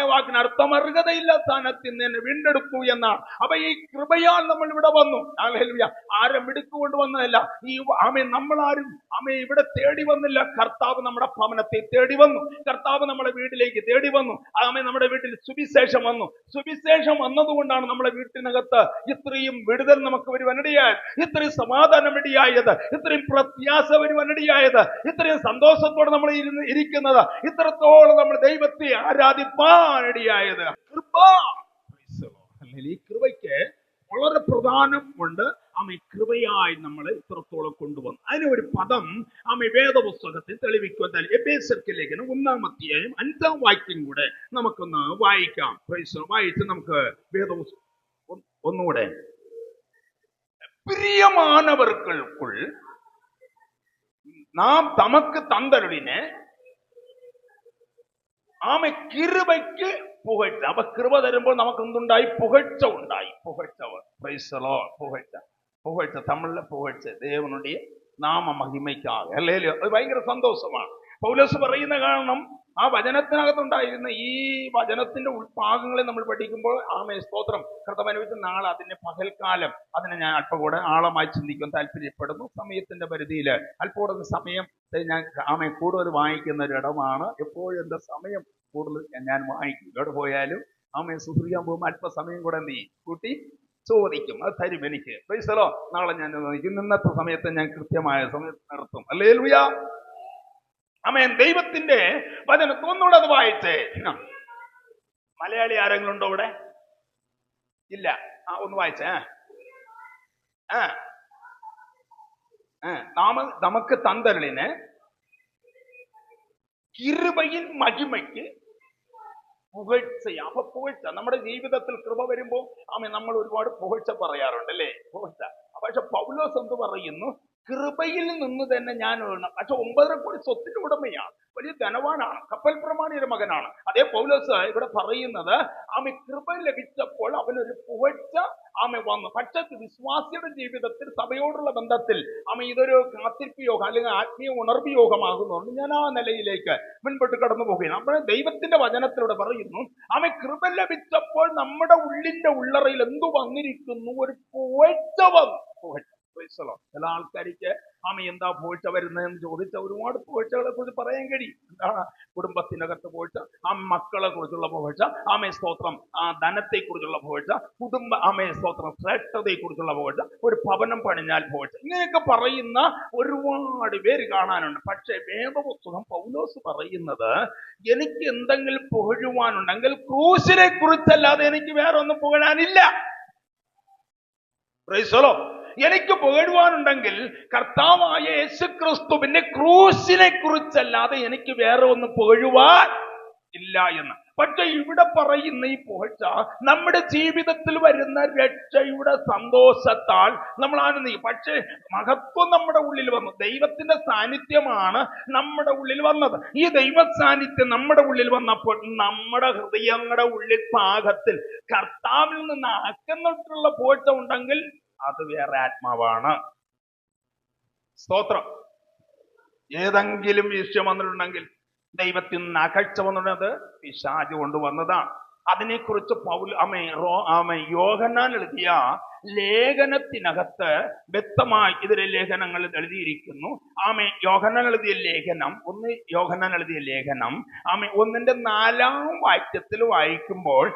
വാക്കിന് അർത്ഥം അർഹതയില്ല സ്ഥാനത്തിൽ നിന്ന് വീണ്ടെടുക്കൂ എന്നാണ്. അപ്പൊ ഈ കൃപയാൽ നമ്മൾ ഇവിടെ വന്നു. ഹല്ലേലൂയ. ആരും മിടുക്കുകൊണ്ട് വന്നതല്ല. നമ്മളാരും ഇവിടെ തേടി വന്നില്ല. കർത്താവ് നമ്മുടെ ഭവനത്തെ തേടി വന്നു. കർത്താവ് നമ്മുടെ വീട്ടിലേക്ക് തേടി വന്നു. നമ്മുടെ വീട്ടിൽ സുവിശേഷം വന്നു. സുവിശേഷം വന്നതുകൊണ്ടാണ് നമ്മുടെ വീട്ടിനകത്ത് ഇത്രയും വിടുതൽ നമുക്ക് വരുവാനിടയായത്, ഇത്രയും സമാധാനം ഇടയായത്, ഇത്രയും പ്രത്യാശ വരുവാനിടയായത്, ഇത്രയും സന്തോഷത്തോടെ നമ്മൾ ഇരിക്കുന്നത്, ഇത്രത്തോളം നമ്മൾ ദൈവത്തെ ആരാധിപ്പാനിടയായത്. കൃപ. ഈ കൃപയ്ക്ക് വളരെ പ്രധാനമുണ്ട്. കൃപയായി നമ്മളെ ഇത്രത്തോളം കൊണ്ടുവന്നു. അതിന് ഒരു പദം വേദപുസ്തകത്തിൽ തെളിവിക്കുവാൻ എഫേസ്യർക്ക് ലേഖനം 1-ാം അധ്യായം 5-ാം വാക്യം കൂടെ നമുക്കൊന്ന് വായിക്കാം. വായിച്ച് നമുക്ക് വേദപുസ്തകം ഒന്നുകൂടെ. പ്രിയമാനവർക്കുൾ നാം തമക്ക് തന്തരുളിനെ കിരുബയ്ക്ക് പുകഴ്ച. അപ്പൊ കൃപ തരുമ്പോൾ നമുക്ക് എന്തുണ്ടായി? പുകഴ്ച ഉണ്ടായി. പുകഴ്ച തമിഴിലെ പുകഴ്ച ദേവനുடைய നാമ മഹിമയ്ക്കാക. ഹല്ലേലൂയ. അത് ഭയങ്കര സന്തോഷമാണ്. പൗലോസ് പറയുന്ന കാരണം ആ വചനത്തിനകത്തുണ്ടായിരുന്ന ഈ വചനത്തിന്റെ ഉൾഭാഗങ്ങളെ നമ്മൾ പഠിക്കുമ്പോൾ സ്തോത്രം കർത്താവിനെ നാളെ അതിന്റെ പകൽക്കാലം അതിനെ ഞാൻ അല്പം കൂടെ ആഴമായി ചിന്തിക്കാൻ താല്പര്യപ്പെടുന്നു. സമയത്തിന്റെ പരിധിയിൽ അല്പം സമയം ഞാൻ കൂടുതൽ വായിക്കുന്ന ഒരു ഇടമാണ്. എപ്പോഴും എന്റെ സമയം കൂടുതൽ ഞാൻ വായിക്കും. എവിടെ പോയാലും ആമേ ശുശ്രൂഷിക്കാൻ പോകുമ്പോൾ അല്പസമയം കൂടെ എന്ത് ചെയ്യും? കൂട്ടി ചോദിക്കും. അത് തരും എനിക്ക്. പ്രൈസലോ, നാളെ ഞാൻ ഇന്നത്തെ സമയത്ത് ഞാൻ കൃത്യമായ സമയത്ത് നിർത്തും. ഹല്ലേലൂയ. ആമേൻ. ദൈവത്തിന്റെ വചനം ഒന്നുകൂടെ അത് വായിച്ചേ. മലയാളി ആരെങ്കിലും ഉണ്ടോ ഇവിടെ? ഇല്ല. ഒന്ന് വായിച്ചേ. നമുക്ക് തന്തരളിന് കിരുബയിൻ മഹിമയ്ക്ക് പുകഴ്ചയാ. അപ്പൊ പുകഴ്ച നമ്മുടെ ജീവിതത്തിൽ കൃപ വരുമ്പോ നമ്മൾ ഒരുപാട് പുകഴ്ച പറയാറുണ്ട് അല്ലേ? പുകഴ്ച. പക്ഷെ പൗലോസ് എന്ത് പറയുന്നു? കൃപയിൽ നിന്ന് തന്നെ ഞാൻ വീണം. പക്ഷെ 9.5 കോടി സ്വത്തിന്റെ ഉടമയാണ്, വലിയ ധനവാനാണ്, കപ്പൽ പ്രമാണിയുടെ മകനാണ്. അതേ പൗലോസ് ഇവിടെ പറയുന്നത് കൃപ ലഭിച്ചപ്പോൾ അവനൊരു പുകഴ്ച വന്നു. പക്ഷെ വിശ്വാസിയുടെ ജീവിതത്തിൽ സഭയോടുള്ള ബന്ധത്തിൽ ഇതൊരു കാത്തിരിപ്പ് യോഗം അല്ലെങ്കിൽ ആത്മീയ ഉണർവ് യോഗമാകുന്നുണ്ട്. ഞാൻ ആ നിലയിലേക്ക് മുൻപോട്ട് കടന്നു പോകുകയാണ്. അപ്പോൾ ദൈവത്തിന്റെ വചനത്തിലൂടെ പറയുന്നു, കൃപ ലഭിച്ചപ്പോൾ നമ്മുടെ ഉള്ളിന്റെ ഉള്ളറയിൽ എന്തു വന്നിരിക്കുന്നു? ഒരു പുകഴ്ച വന്നു. പുകഴ്ച. ചില ആൾക്കാർക്ക് എന്താ പുകഴ്ച വരുന്നതെന്ന് ചോദിച്ച ഒരുപാട് പുകഴ്ചകളെ കുറിച്ച് പറയാൻ കഴിയും. എന്താണ്? കുടുംബത്തിനകത്ത് പുകഴ്ച, മക്കളെ കുറിച്ചുള്ള പുകഴ്ച, സ്തോത്രം, ധനത്തെ കുറിച്ചുള്ള പുകഴ്ച, സ്തോത്രം, ശ്രേഷ്ഠതയെ കുറിച്ചുള്ള പുകഴ്ച, ഒരു ഭവനം പണിഞ്ഞാൽ പുകഴ്ച, ഇങ്ങനെയൊക്കെ പറയുന്ന ഒരുപാട് പേര് കാണാനുണ്ട്. പക്ഷെ വേദപുസ്തകം പൗലോസ് പറയുന്നത്, എനിക്ക് എന്തെങ്കിലും പുകഴുവാനുണ്ടെങ്കിൽ ക്രൂശിനെ കുറിച്ചല്ലാതെ എനിക്ക് വേറെ ഒന്നും പുകഴാനില്ല. പ്രൈസലോ. എനിക്ക് പുകഴുവാനുണ്ടെങ്കിൽ കർത്താവായ യേശുക്രിസ്തുവിന്റെ ക്രൂശിനെ കുറിച്ചല്ലാതെ എനിക്ക് വേറെ ഒന്നും പുകഴുവാൻ ഇല്ല എന്ന്. പക്ഷെ ഇവിടെ പറയുന്ന ഈ പുകഴ്ച നമ്മുടെ ജീവിതത്തിൽ വരുന്ന രക്ഷയുടെ സന്തോഷത്താൽ നമ്മൾ ആനന്ദിക്കും. പക്ഷേ മഹത്വം നമ്മുടെ ഉള്ളിൽ വന്നു. ദൈവത്തിന്റെ സാന്നിധ്യമാണ് നമ്മുടെ ഉള്ളിൽ വന്നത്. ഈ ദൈവ സാന്നിധ്യം നമ്മുടെ ഉള്ളിൽ വന്നപ്പോൾ നമ്മുടെ ഹൃദയങ്ങളുടെ ഉള്ളിൽ പാകത്തിൽ കർത്താവിൽ നിന്ന് അകന്നിട്ടുള്ള പുകഴ്ച ഉണ്ടെങ്കിൽ അത് വേറെ ആത്മാവാണ്. സ്തോത്രം. ഏതെങ്കിലും വിഷയം വന്നിട്ടുണ്ടെങ്കിൽ, ദൈവത്തിൽ നിന്ന് അകഴ്ച വന്നിട്ടുള്ളത് പിശാച് കൊണ്ടുവന്നതാണ്. അതിനെക്കുറിച്ച് യോഹന്നാൻ എഴുതിയ ലേഖനത്തിനകത്ത് വ്യക്തമായി ഇതിലെ ലേഖനങ്ങളിൽ എഴുതിയിരിക്കുന്നു. യോഹന്നാൻ എഴുതിയ ലേഖനം 1:4 വാക്യത്തിൽ വായിക്കുമ്പോൾ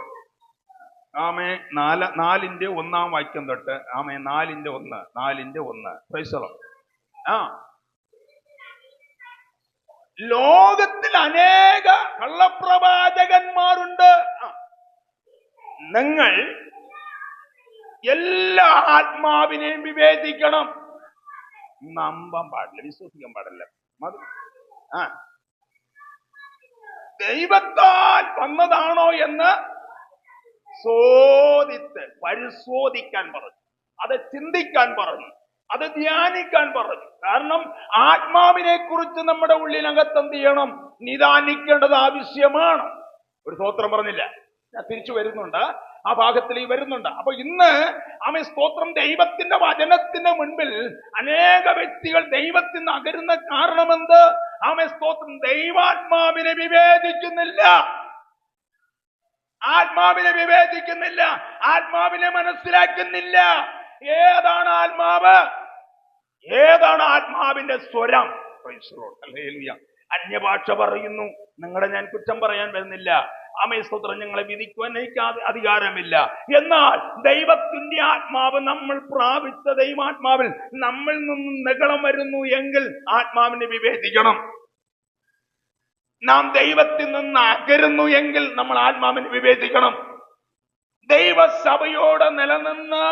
4-ന്റെ 1 വാക്യം തൊട്ട് 4-1 പ്രൈസലോ. ലോകത്തിൽ അനേക കള്ളപ്രവാചകന്മാരുണ്ട്. നിങ്ങൾ എല്ലാ ആത്മാവിനെയും വിവേചിക്കണം. നമ്പാൻ പാടില്ല, വിശ്വസിക്കാൻ പാടില്ല. ദൈവത്താൽ വന്നതാണോ എന്ന് പരിശോധിക്കാൻ പറഞ്ഞു, അത് ചിന്തിക്കാൻ പറഞ്ഞു, അത് ധ്യാനിക്കാൻ പറഞ്ഞു. കാരണം ആത്മാവിനെ കുറിച്ച് നമ്മുടെ ഉള്ളിനകത്ത് എന്ത് ചെയ്യണം? നിദാനിക്കേണ്ടത് ആവശ്യമാണ്. ഒരു സ്തോത്രം പറഞ്ഞില്ല, ഞാൻ തിരിച്ചു വരുന്നുണ്ട്, ആ ഭാഗത്തിലേക്ക് വരുന്നുണ്ട്. അപ്പൊ ഇന്ന് സ്തോത്രം, ദൈവത്തിന്റെ വചനത്തിന്റെ മുൻപിൽ അനേക വ്യക്തികൾ ദൈവത്തിൽ നിന്ന് അകരുന്ന കാരണമെന്ത്? സ്തോത്രം, ദൈവാത്മാവിനെ വിവേചിക്കുന്നില്ല, ആത്മാവിനെ മനസ്സിലാക്കുന്നില്ല. ഏതാണ് ആത്മാവ്? ഏതാണ് ആത്മാവിന്റെ സ്വരം? അന്യഭാഷ പറയുന്നു. നിങ്ങളെ ഞാൻ കുറ്റം പറയാൻ വരുന്നില്ല. സ്തോത്രം, ഞങ്ങളെ വിധിക്കുവാൻ എനിക്ക് അധികാരമില്ല. എന്നാൽ ദൈവത്തിന്റെ ആത്മാവ്, നമ്മൾ പ്രാപിച്ച ദൈവാത്മാവിൽ നമ്മിൽ നിന്നും നിഗളം വരുന്നു എങ്കിൽ ആത്മാവിനെ വിവേചിക്കണം. നാം ദൈവത്തിൽ നിന്ന് അകരുന്നു എങ്കിൽ നമ്മൾ ആത്മാവിനെ വിവേചിക്കണം. ദൈവസഭയോട് നിലനിന്ന്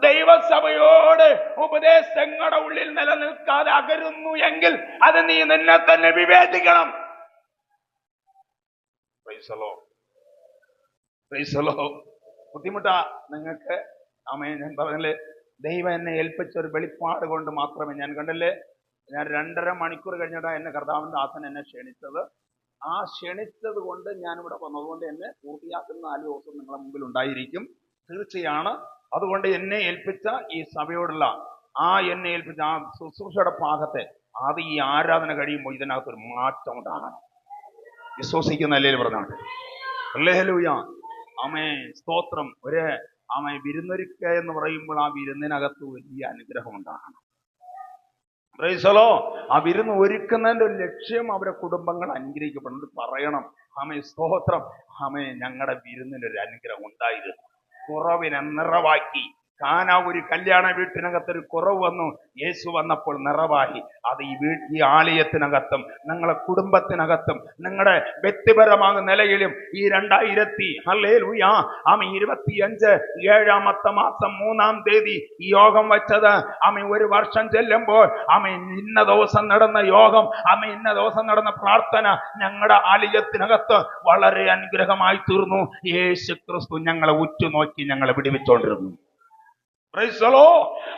ദൈവസഭയോട് ഉപദേശങ്ങളുടെ ഉള്ളിൽ നിലനിൽക്കാതെ അകരുന്നു എങ്കിൽ അത് നീ നിന്നെ തന്നെ വിവേചിക്കണം. ബുദ്ധിമുട്ടാ നിങ്ങൾക്ക്? ഞാൻ പറഞ്ഞല്ലേ, ദൈവം എന്നെ ഏൽപ്പിച്ച ഒരു വെളിപ്പാട് കൊണ്ട് മാത്രമേ ഞാൻ കണ്ടല്ലേ. ഞാൻ 2.5 മണിക്കൂർ കഴിഞ്ഞിട്ടാണ് എന്നെ കർത്താവിന്റെ ദാസൻ എന്നെ ക്ഷണിച്ചത്. ആ ക്ഷണിച്ചത് കൊണ്ട് ഞാനിവിടെ വന്നതുകൊണ്ട് എന്നെ പൂർത്തിയാക്കുന്ന 4 ദിവസം നിങ്ങളുടെ മുമ്പിൽ ഉണ്ടായിരിക്കും, തീർച്ചയാണ്. അതുകൊണ്ട് എന്നെ ഏൽപ്പിച്ച ഈ സഭയോടുള്ള എന്നെ ഏൽപ്പിച്ച ആ ശുശ്രൂഷയുടെ ഭാഗത്തെ അത് ഈ ആരാധന കഴിയുമ്പോൾ ഇതിനകത്തൊരു മാറ്റം ഉണ്ടാകണം. വിശ്വസിക്കുന്ന അല്ലേ പറഞ്ഞാണ്. ഹല്ലേലൂയ. സ്തോത്രം. ഒരു വിരുന്നൊരുക്ക എന്ന് പറയുമ്പോൾ ആ വിരുന്നിനകത്ത് വലിയ അനുഗ്രഹം ഉണ്ടാകണം. പ്രൈസലോ. ആ വിരുന്ന് ഒരുക്കുന്നതിന്റെ ഒരു ലക്ഷ്യം അവരെ കുടുംബങ്ങൾ അനുഗ്രഹിക്കപ്പെടുന്നത് പറയണം. ആമേ സ്തോത്രം. ആമേ ഞങ്ങളുടെ വിരുന്നിനൊരു അനുഗ്രഹം ഉണ്ടായിരുന്നു. കുറവിനെ നിറവാക്കി. കാനാ ഒരു കല്യാണ വീട്ടിനകത്തൊരു കുറവ് വന്നു. യേശു വന്നപ്പോൾ നിറവായി. അത് ഈ ആലയത്തിനകത്തും നിങ്ങളുടെ കുടുംബത്തിനകത്തും നിങ്ങളുടെ വ്യക്തിപരമായ നിലയിലും ഈ 2025 7-ാമത്തെ മാസം 3-ാം തീയതി ഈ യോഗം വെച്ചത് ഒരു വർഷം ചെല്ലുമ്പോൾ ഇന്ന ദിവസം നടന്ന യോഗം, ഇന്ന ദിവസം നടന്ന പ്രാർത്ഥന ഞങ്ങളുടെ ആലയത്തിനകത്ത് വളരെ അനുഗ്രഹമായി തീർന്നു. യേശു ക്രിസ്തു ഞങ്ങളെ ഉറ്റുനോക്കി ഞങ്ങളെ വിടുവിച്ചോണ്ടിരുന്നു.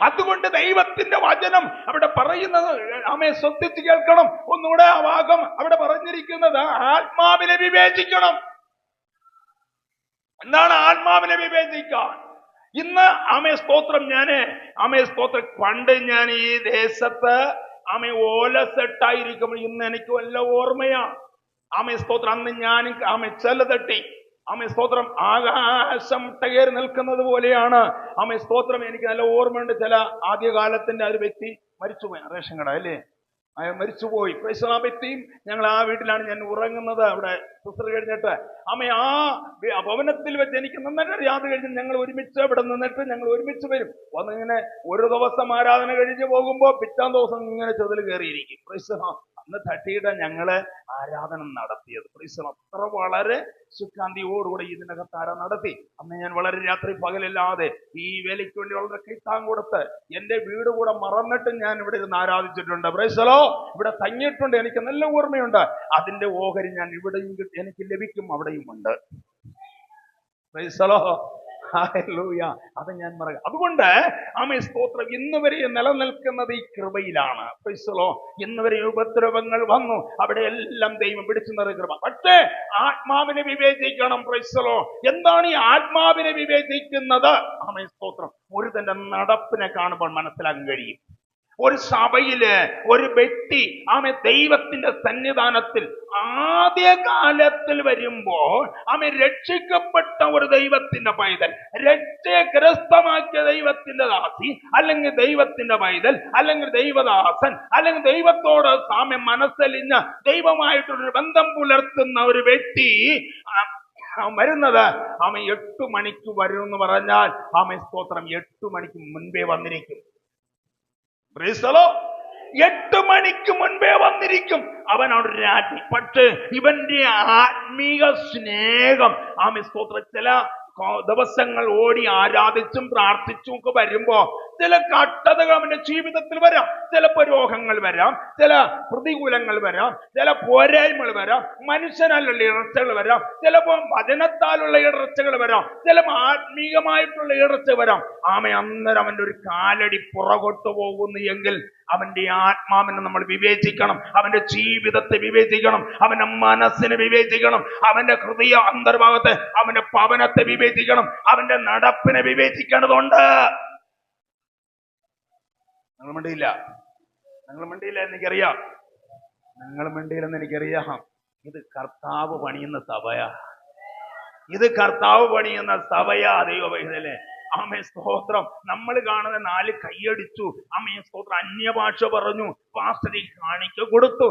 അതുകൊണ്ട് ദൈവത്തിന്റെ വചനം അവിടെ പറയുന്നത് ശ്രദ്ധിച്ച് കേൾക്കണം. ഒന്നുകൂടെ ആ ഭാഗം അവിടെ പറഞ്ഞിരിക്കുന്നത് ആത്മാവിനെ വിവേചിക്കണം. എന്താണ് ആത്മാവിനെ വിവേചിക്കാൻ? ഇന്ന് സ്തോത്രം സ്തോത്രം പണ്ട് ഞാൻ ഈ ദേശത്ത് ഓല സെട്ടായിരിക്കുമ്പോൾ ഇന്ന് എനിക്ക് വല്ല ഓർമ്മയാ. സ്തോത്രം അന്ന് ഞാൻ ചെല തട്ടി സ്തോത്രം ആകാശം ടയറി നിൽക്കുന്നത് പോലെയാണ്. സ്തോത്രം എനിക്ക് നല്ല ഓർമ്മയുണ്ട്. ചില ആദ്യകാലത്തിന്റെ ഒരു വ്യക്തി മരിച്ചുപോയി, റേഷൻ കട അല്ലേ, മരിച്ചുപോയി. ആ വ്യക്തിയും ഞങ്ങൾ ആ വീട്ടിലാണ് ഞാൻ ഉറങ്ങുന്നത്. അവിടെ ശുശ്രൂഷ കഴിഞ്ഞിട്ട് ആ ഭവനത്തിൽ വെച്ച് എനിക്ക് നന്നായിട്ട് അറിയാതെ കഴിഞ്ഞ് ഞങ്ങൾ ഒരുമിച്ച് ഇവിടെ നിന്നിട്ട് ഞങ്ങൾ ഒരുമിച്ച് വരും. വന്നിങ്ങനെ ഒരു ദിവസം ആരാധന കഴിഞ്ഞ് പോകുമ്പോൾ പിറ്റാം ദിവസം ഇങ്ങനെ ചെതിൽ കയറിയിരിക്കും. അന്ന് തട്ടിയിട്ട് ഞങ്ങള് ആരാധന നടത്തിയത് അത്ര വളരെ സുഖാന്തിയോടുകൂടെ ഇതിനകത്ത് നടത്തി. അന്ന് ഞാൻ വളരെ രാത്രി പകലില്ലാതെ ഈ വേലയ്ക്ക് വേണ്ടി വളരെ കിട്ടാൻ കൊടുത്ത് എന്റെ വീട് കൂടെ മറന്നിട്ട് ഞാൻ ഇവിടെ ഇരുന്ന് ആരാധിച്ചിട്ടുണ്ട്. ഇവിടെ തങ്ങിയിട്ടുണ്ട്. എനിക്ക് നല്ല ഓർമ്മയുണ്ട്. അതിന്റെ ഓഹരി ഞാൻ ഇവിടെയും എനിക്ക് ലഭിക്കും, അവിടെയും ഉണ്ട്. അത് ഞാൻ പറയാം. അതുകൊണ്ട് സ്തോത്രം ഇന്ന് വരെ നിലനിൽക്കുന്നത് ഈ കൃപയിലാണ്. ഇന്ന് വരെ ഉപദ്രവങ്ങൾ വന്നു, അവിടെ എല്ലാം ദൈവം പിടിച്ചു നിറ കൃപ. പക്ഷേ ആത്മാവിനെ വിവേചിക്കണം. എന്താണ് ഈ ആത്മാവിനെ വിവേചിക്കുന്നത്? സ്തോത്രം ഒരു തന്റെ നടപ്പിനെ കാണുമ്പോൾ മനസ്സിലാക്കാൻ കഴിയും. ഒരു സഭയില് ഒരു വ്യക്തി ദൈവത്തിന്റെ സന്നിധാനത്തിൽ ആദ്യകാലത്തിൽ വരുമ്പോൾ രക്ഷിക്കപ്പെട്ട ഒരു ദൈവത്തിന്റെ പൈതൽ, രക്ഷയെ കരസ്ഥമാക്കിയ ദൈവത്തിന്റെ ദാസി, അല്ലെങ്കിൽ ദൈവത്തിന്റെ പൈതൽ, അല്ലെങ്കിൽ ദൈവദാസൻ, അല്ലെങ്കിൽ ദൈവത്തോട് സാമ്യം മനസ്സലിഞ്ഞ ദൈവമായിട്ടൊരു ബന്ധം പുലർത്തുന്ന ഒരു വ്യക്തി വരുന്നത് 8 മണിക്ക് വരും എന്ന് പറഞ്ഞാൽ സ്തോത്രം 8 മണിക്ക് മുൻപേ വന്നിരിക്കും. 8 മണിക്ക് മുൻപേ വന്നിരിക്കും. അവനോട് രാജ്ഞി. പക്ഷേ ഇവന്റെ ആത്മീക സ്നേഹം സ്തോത്രം ചില ദിവസങ്ങൾ ഓടി ആരാധിച്ചും പ്രാർത്ഥിച്ചും ഒക്കെ വരുമ്പോ ചില കഷ്ടതകൾ അവന്റെ ജീവിതത്തിൽ വരാം. ചിലപ്പോ രോഗങ്ങൾ വരാം, ചില പ്രതികൂലങ്ങൾ വരാം, ചില പോരായ്മകൾ വരാം, മനുഷ്യനാലുള്ള ഇടർച്ചകൾ വരാം, ചിലപ്പോ വചനത്താലുള്ള ഇടർച്ചകൾ വരാം, ചിലപ്പോ ആത്മീകമായിട്ടുള്ള ഇടർച്ച വരാം. അന്നേരം അവന്റെ ഒരു കാലടി പുറകോട്ട് പോകുന്നു എങ്കിൽ അവന്റെ ആത്മാവിനെ നമ്മൾ വിവേചിക്കണം, അവന്റെ ജീവിതത്തെ വിവേചിക്കണം, അവന്റെ മനസ്സിനെ വിവേചിക്കണം, അവന്റെ ഹൃദയ അന്തർഭാഗത്തെ അവന്റെ പവനത്തെ വിവേചിക്കണം, അവന്റെ നടപ്പിനെ വിവേചിക്കേണ്ടതുണ്ട്. നിങ്ങൾ മിണ്ടിയില്ല എനിക്കറിയാം. നിങ്ങൾ മിണ്ടിയില്ലെന്ന് എനിക്കറിയാം. ഇത് കർത്താവ് പണിയുന്ന സഭയാ. ഇത് കർത്താവ് പണിയുന്ന സഭയാ. ദൈവമേ സ്തോത്രം. നമ്മൾ കാണുന്ന 4 കൈയടിച്ചു, സ്തോത്രം അന്യഭാഷ പറഞ്ഞു, പാസ്റ്ററി കാണിക്ക കൊടുത്തു,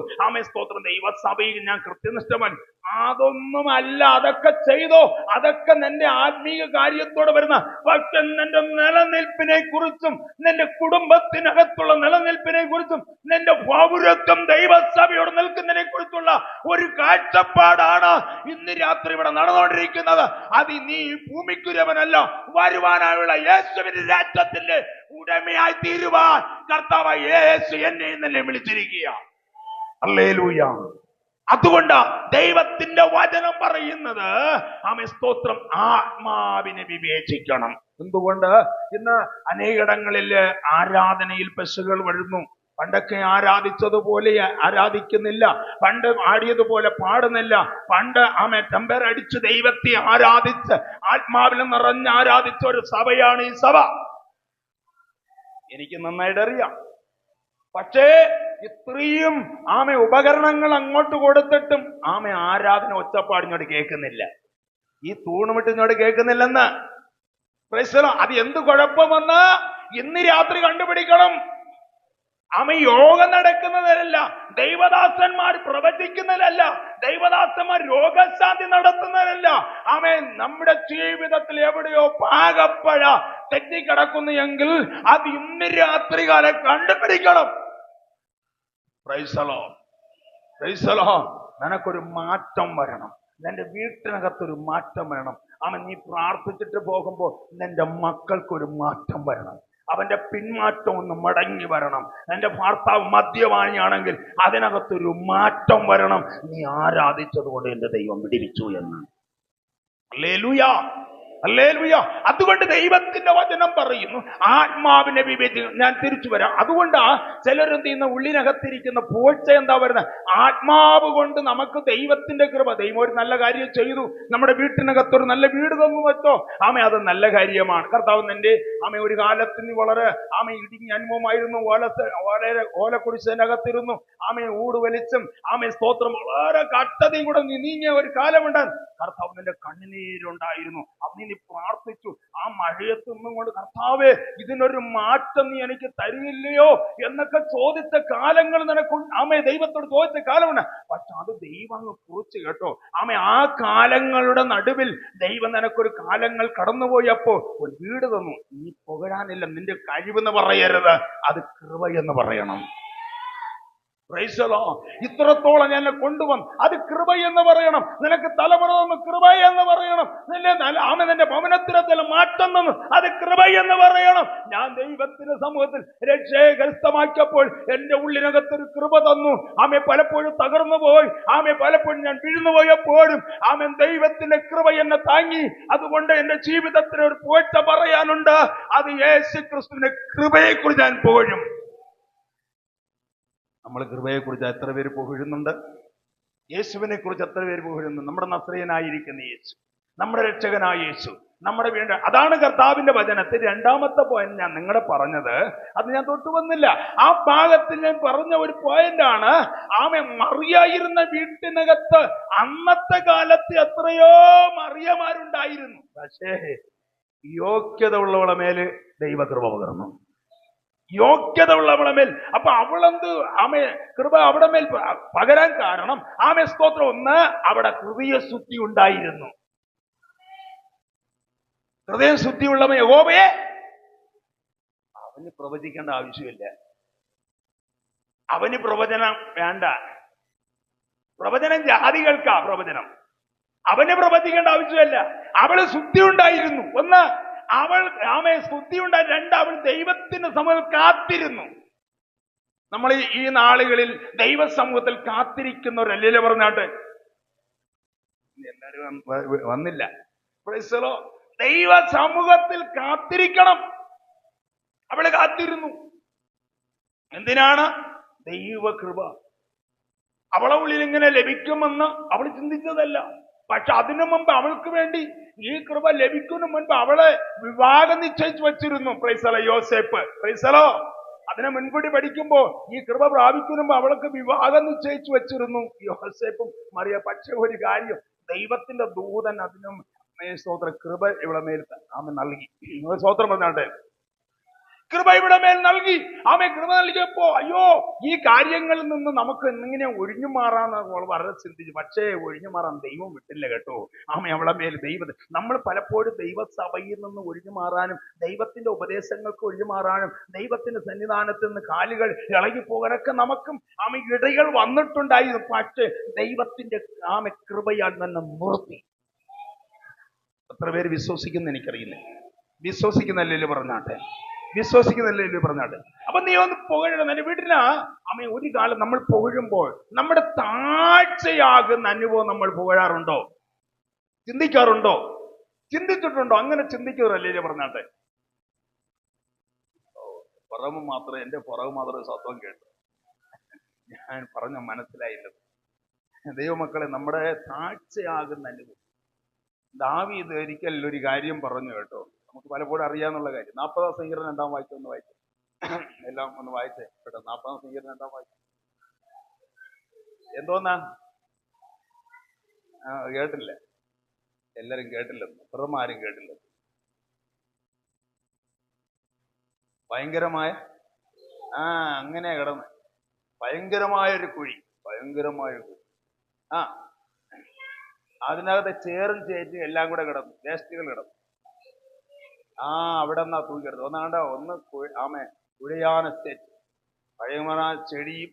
സ്തോത്രം ദൈവസഭയിൽ ഞാൻ കൃത്യനിഷ്ഠവൻ. അതൊന്നുമല്ല. അതൊക്കെ ചെയ്തോ, അതൊക്കെ നിന്റെ ആത്മീക കാര്യത്തോടെ വരുന്ന. പക്ഷെ നിന്റെ നിലനിൽപ്പിനെ കുറിച്ചും നിന്റെ കുടുംബത്തിനകത്തുള്ള നിലനിൽപ്പിനെ കുറിച്ചും നിന്റെ പൗരത്വം ദൈവസഭയോട് നിൽക്കുന്നതിനെ കുറിച്ചുള്ള ഒരു കാഴ്ചപ്പാടാണ് ഇന്ന് രാത്രി ഇവിടെ നടന്നുകൊണ്ടിരിക്കുന്നത്. അത് നീ ഭൂമിക്കുരവനല്ല, വരുവാനായുള്ള യേശുവിന്റെ രാജ്യത്തിന്റെ ഉടമയായി തീരുവാൻ കർത്താവായ യേശു എന്നെ വിളിച്ചിരിക്കുക. ഹല്ലേലൂയ. അതുകൊണ്ട് ദൈവത്തിന്റെ വചനം പറയുന്നത് സ്തോത്രം ആത്മാവിനെ വിവേചിക്കണം. എന്തുകൊണ്ട്? ഇന്ന് അനേകടങ്ങളിൽ ആരാധനയിൽ പെശകുകൾ വരുന്നു. പണ്ടൊക്കെ ആരാധിച്ചതുപോലെ ആരാധിക്കുന്നില്ല, പണ്ട് ആടിയതുപോലെ പാടുന്നില്ല, പണ്ട് ടെമ്പർ അടിച്ച് ദൈവത്തെ ആരാധിച്ച് ആത്മാവിൽ നിറഞ്ഞ് ആരാധിച്ച ഒരു സഭയാണ് ഈ സഭ. എനിക്ക് നന്നായിട്ട് അറിയാം. പക്ഷേ ഇത്രയും ഉപകരണങ്ങൾ അങ്ങോട്ട് കൊടുത്തിട്ടും ആരാധന ഒച്ചപ്പാടിഞ്ഞോട് കേൾക്കുന്നില്ല. ഈ തൂണുമിട്ടിഞ്ഞോട് കേൾക്കുന്നില്ലെന്ന്. അത് എന്ത് കുഴപ്പമെന്ന് ഇന്ന് രാത്രി കണ്ടുപിടിക്കണം. യോഗം നടക്കുന്നതിലല്ല, ദൈവദാസന്മാർ പ്രവചിക്കുന്നതിലല്ല, ദൈവദാസന്മാർ രോഗശാന്തി നടത്തുന്നതിലല്ല. നമ്മുടെ ജീവിതത്തിൽ എവിടെയോ പാകപ്പഴ തെറ്റിക്കിടക്കുന്നു എങ്കിൽ അത് ഇന്ന് രാത്രികാലം കണ്ടുപിടിക്കണം. Price the lord, praise the Lord. നിനക്കൊരു മാറ്റം വരണം, നിന്റെ വീട്ടിനകത്തൊരു മാറ്റം വരണം. നീ പ്രാർത്ഥിച്ചിട്ട് പോകുമ്പോൾ നിന്റെ മക്കൾക്കൊരു മാറ്റം വരണം. അവന്റെ പിന്മാറ്റം ഒന്ന് മടങ്ങി വരണം. എന്റെ ഭർത്താവ് മദ്യപാനിയാണെങ്കിൽ അതിനകത്തൊരു മാറ്റം വരണം. നീ ആരാധിച്ചത് കൊണ്ട് എന്റെ ദൈവം വിടിവിച്ചു എന്ന്. Hallelujah, hallelujah. അതുകൊണ്ട് ദൈവത്തിന്റെ വചനം പറയുന്നു, ആത്മാവിനെ വിവേചിക്കും. ഞാൻ തിരിച്ചു വരാം. അതുകൊണ്ടാ ചിലരെന്ത് ചെയ്യുന്ന, ഉള്ളിനകത്തിരിക്കുന്ന പോഴ്ച എന്താ വരുന്നത്? ആത്മാവ് കൊണ്ട് നമുക്ക് ദൈവത്തിന്റെ കൃപ. ദൈവം ഒരു നല്ല കാര്യം ചെയ്തു, നമ്മുടെ വീട്ടിനകത്തൊരു നല്ല വീട് തന്നു വെച്ചോ, അത് നല്ല കാര്യമാണ്. കർത്താവ് നിന്റെ ഒരു കാലത്ത് നീ വളരെ ഇടുങ്ങിയ അനുഭവമായിരുന്നു. ഓലക്കുടിശിനകത്തിരുന്നു ഊട് വലിച്ചും സ്തോത്രം വളരെ കട്ടതയും കൂടെ നീങ്ങിയ ഒരു കാലമുണ്ടായിരുന്നു. കർത്താവ് നിന്റെ കണ്ണുനീരുണ്ടായിരുന്നു. നീ പ്രാർത്ഥിച്ചു. മഴയത്തൊന്നും കൊണ്ട് കർത്താവേ ഇതിനൊരു മാറ്റം നീ എനിക്ക് തരില്ലയോ എന്നൊക്കെ ചോദിച്ച കാലങ്ങൾ നിനക്ക് ദൈവത്തോട് ചോദിച്ച കാലമുണ്ട്. പക്ഷെ അത് ദൈവം അങ്ങ് കുറിച്ച് കേട്ടോ. ആ കാലങ്ങളുടെ നടുവിൽ ദൈവം നിനക്കൊരു കാലങ്ങൾ കടന്നുപോയപ്പോ ഒരു വീട് തന്നു. നീ പുകഴാനില്ല, നിന്റെ കഴിവെന്ന് പറയരുത്, അത് കൃപയെന്ന് പറയണം. ഇത്രത്തോളം എന്നെ കൊണ്ടുവന്നു, അത് കൃപയെന്ന് പറയണം. നിനക്ക് തലമുറ തന്നു, കൃപയെന്ന് പറയണം. നിന്റെ ഭവനത്തിനത്തിൽ മാറ്റം തന്നു, അത് കൃപയെന്ന് പറയണം. ഞാൻ ദൈവത്തിന്റെ സമൂഹത്തിൽ രക്ഷയെ കരസ്ഥമാക്കിയപ്പോൾ എന്റെ ഉള്ളിനകത്തൊരു കൃപ തന്നു. പലപ്പോഴും തകർന്നു പോയി, പലപ്പോഴും ഞാൻ വീഴ്ന്നു പോയപ്പോഴും ദൈവത്തിന്റെ കൃപ എന്നെ താങ്ങി. അതുകൊണ്ട് എന്റെ ജീവിതത്തിന് ഒരു പോഴ്ച പറയാനുണ്ട്. അത് യേശു ക്രിസ്തുവിന്റെ കൃപയെ കുറിച്ച് ഞാൻ പുകഴും. നമ്മൾ കൃപയെക്കുറിച്ച് എത്ര പേര് പുകഴുന്നുണ്ട്? യേശുവിനെ കുറിച്ച് എത്ര പേര് പുകഴുന്നു? നമ്മുടെ നസ്രയനായിരിക്കുന്ന യേശു, നമ്മുടെ രക്ഷകനായ യേശു, നമ്മുടെ വീണ്ട. അതാണ് കർത്താവിന്റെ വചനത്തിൽ രണ്ടാമത്തെ പോയിന്റ് ഞാൻ നിങ്ങളെ പറഞ്ഞത്. അത് ഞാൻ തൊട്ടു വന്നില്ല. ആ ഭാഗത്തിൽ ഞാൻ പറഞ്ഞ ഒരു പോയിന്റാണ്, മറിയായിരുന്ന വീട്ടിനകത്ത് അന്നത്തെ കാലത്ത് എത്രയോ മറിയമാരുണ്ടായിരുന്നു. പക്ഷേ യോഗ്യത ഉള്ളവളെ മേല് ദൈവകൃപ പകർന്നു. യോഗ്യത ഉള്ളവളെ മേൽ. അപ്പൊ അവളെന്ത് കൃപ അവിടെ മേൽ പകരാൻ കാരണം സ്തോത്രം, ഒന്ന് അവിടെ ഹൃദയശുദ്ധി ഉണ്ടായിരുന്നു. ഹൃദയശുദ്ധിയുള്ള യഹോവയെ അവന് പ്രവചിക്കേണ്ട ആവശ്യമില്ല. അവന് പ്രവചനം വേണ്ട. പ്രവചനം ജാതികൾക്കാ പ്രവചനം. അവന് പ്രവചിക്കേണ്ട ആവശ്യമില്ല. അവള് ശുദ്ധി ഉണ്ടായിരുന്നു. ഒന്ന്, അവൾ സ്തുതി ഉണ്ടായി. രണ്ട്, അവൾ ദൈവത്തിന്റെ സമൂഹത്തിൽ കാത്തിരുന്നു. നമ്മൾ ഈ നാളുകളിൽ ദൈവ സമൂഹത്തിൽ കാത്തിരിക്കുന്നവരല്ലേ പറഞ്ഞാട്ടെ? എല്ലാരും വന്നില്ല. ദൈവ സമൂഹത്തിൽ കാത്തിരിക്കണം. അവള് കാത്തിരുന്നു. എന്തിനാണ്? ദൈവകൃപ അവളെ ഉള്ളിൽ ഇങ്ങനെ ലഭിക്കുമെന്ന് അവൾ ചിന്തിച്ചതല്ല. പക്ഷെ അതിനു മുമ്പ് അവൾക്ക് വേണ്ടി ഈ കൃപ ലഭിക്കുന്നതിന് മുൻപ് അവളെ വിവാഹം നിശ്ചയിച്ചു വെച്ചിരുന്നു. പ്രൈസലോ യോസേപ്പ്, പ്രൈസലോ. അതിനെ മുൻകൂട്ടി പഠിക്കുമ്പോ ഈ കൃപ പ്രാപിക്കുമ്പോ അവൾക്ക് വിവാഹം നിശ്ചയിച്ചു വെച്ചിരുന്നു യോസേപ്പും മറിയ. പക്ഷെ ഒരു കാര്യം, ദൈവത്തിന്റെ ദൂതൻ അതിനും സ്തോത്രം കൃപ ഇവിടെ മേൽ നൽകി. സ്തോത്രം പറഞ്ഞാട്ടെ, കൃപ ഇവിടെ മേൽ നൽകി. കൃപ നൽകിയപ്പോ അയ്യോ, ഈ കാര്യങ്ങളിൽ നിന്ന് നമുക്ക് എങ്ങനെ ഒഴിഞ്ഞു മാറാന്ന് വളരെ ചിന്തിച്ചു. പക്ഷേ ഒഴിഞ്ഞു മാറാൻ ദൈവം വിട്ടില്ല കേട്ടോ. അവളെ മേൽ നമ്മൾ പലപ്പോഴും ദൈവസഭയിൽ നിന്ന് ഒഴിഞ്ഞു മാറാനും ദൈവത്തിന്റെ ഉപദേശങ്ങൾക്ക് ഒഴിഞ്ഞു മാറാനും ദൈവത്തിന്റെ സന്നിധാനത്തിൽ നിന്ന് കാലുകൾ ഇളകിപ്പോകാനൊക്കെ നമുക്കും ഇടകൾ വന്നിട്ടുണ്ടായിരുന്നു. പക്ഷേ ദൈവത്തിന്റെ കൃപയാൽ തന്നെ നിർത്തി. എത്ര പേര് വിശ്വസിക്കുന്ന എനിക്കറിയില്ല. വിശ്വസിക്കുന്നല്ലേ പറഞ്ഞാട്ടെ, വിശ്വസിക്കുന്നില്ലേ പറഞ്ഞാട്ടെ. അപ്പൊ നീ ഒന്ന് പുകഴണം. എന്റെ വീട്ടില് ഒരു കാലം നമ്മൾ പുകഴുമ്പോൾ നമ്മുടെ താഴ്ചയാകുന്ന അനുഭവം നമ്മൾ പുകഴാറുണ്ടോ? ചിന്തിക്കാറുണ്ടോ? ചിന്തിച്ചിട്ടുണ്ടോ? അങ്ങനെ ചിന്തിക്കുന്നവരല്ലേ പറഞ്ഞാട്ടെ. പുറമ് മാത്രമേ, എന്റെ പുറകു മാത്രമേ സ്വത്വം കേട്ടു. ഞാൻ പറഞ്ഞ മനസ്സിലായില്ല. ദൈവമക്കളെ, നമ്മുടെ താഴ്ചയാകുന്ന അനുഭവം. ദാവീദ് ഒരിക്കൽ ഒരു കാര്യം പറഞ്ഞു കേട്ടോ. നമുക്ക് പലപ്പോഴും അറിയാന്നുള്ള കാര്യം. 40-ാം സങ്കീർത്തനം 2-ാം വാക്യം ഒന്ന് വായിച്ചു. എല്ലാം ഒന്ന് വായിച്ചേ കേട്ടോ. 40-ാം സങ്കീർത്തനം 2-ാം വാക്യം എന്തോന്നാ? കേട്ടില്ല. എല്ലാരും കേട്ടില്ലെന്ന്, പുറമാരും കേട്ടില്ലെന്ന്. ഭയങ്കരമായ അങ്ങനെ കിടന്ന് ഭയങ്കരമായൊരു കുഴി, ഭയങ്കരമായൊരു കുഴി. അതിനകത്ത് ചേറും ചേറ്റും എല്ലാം കൂടെ കിടന്നു, വേസ്റ്റുകൾ കിടന്നു. അവിടെ നിന്നാ തൂക്കി കിടന്നു. ഒന്ന് കുഴയാന സ്റ്റേറ്റ്, പഴയമറ ചെടിയും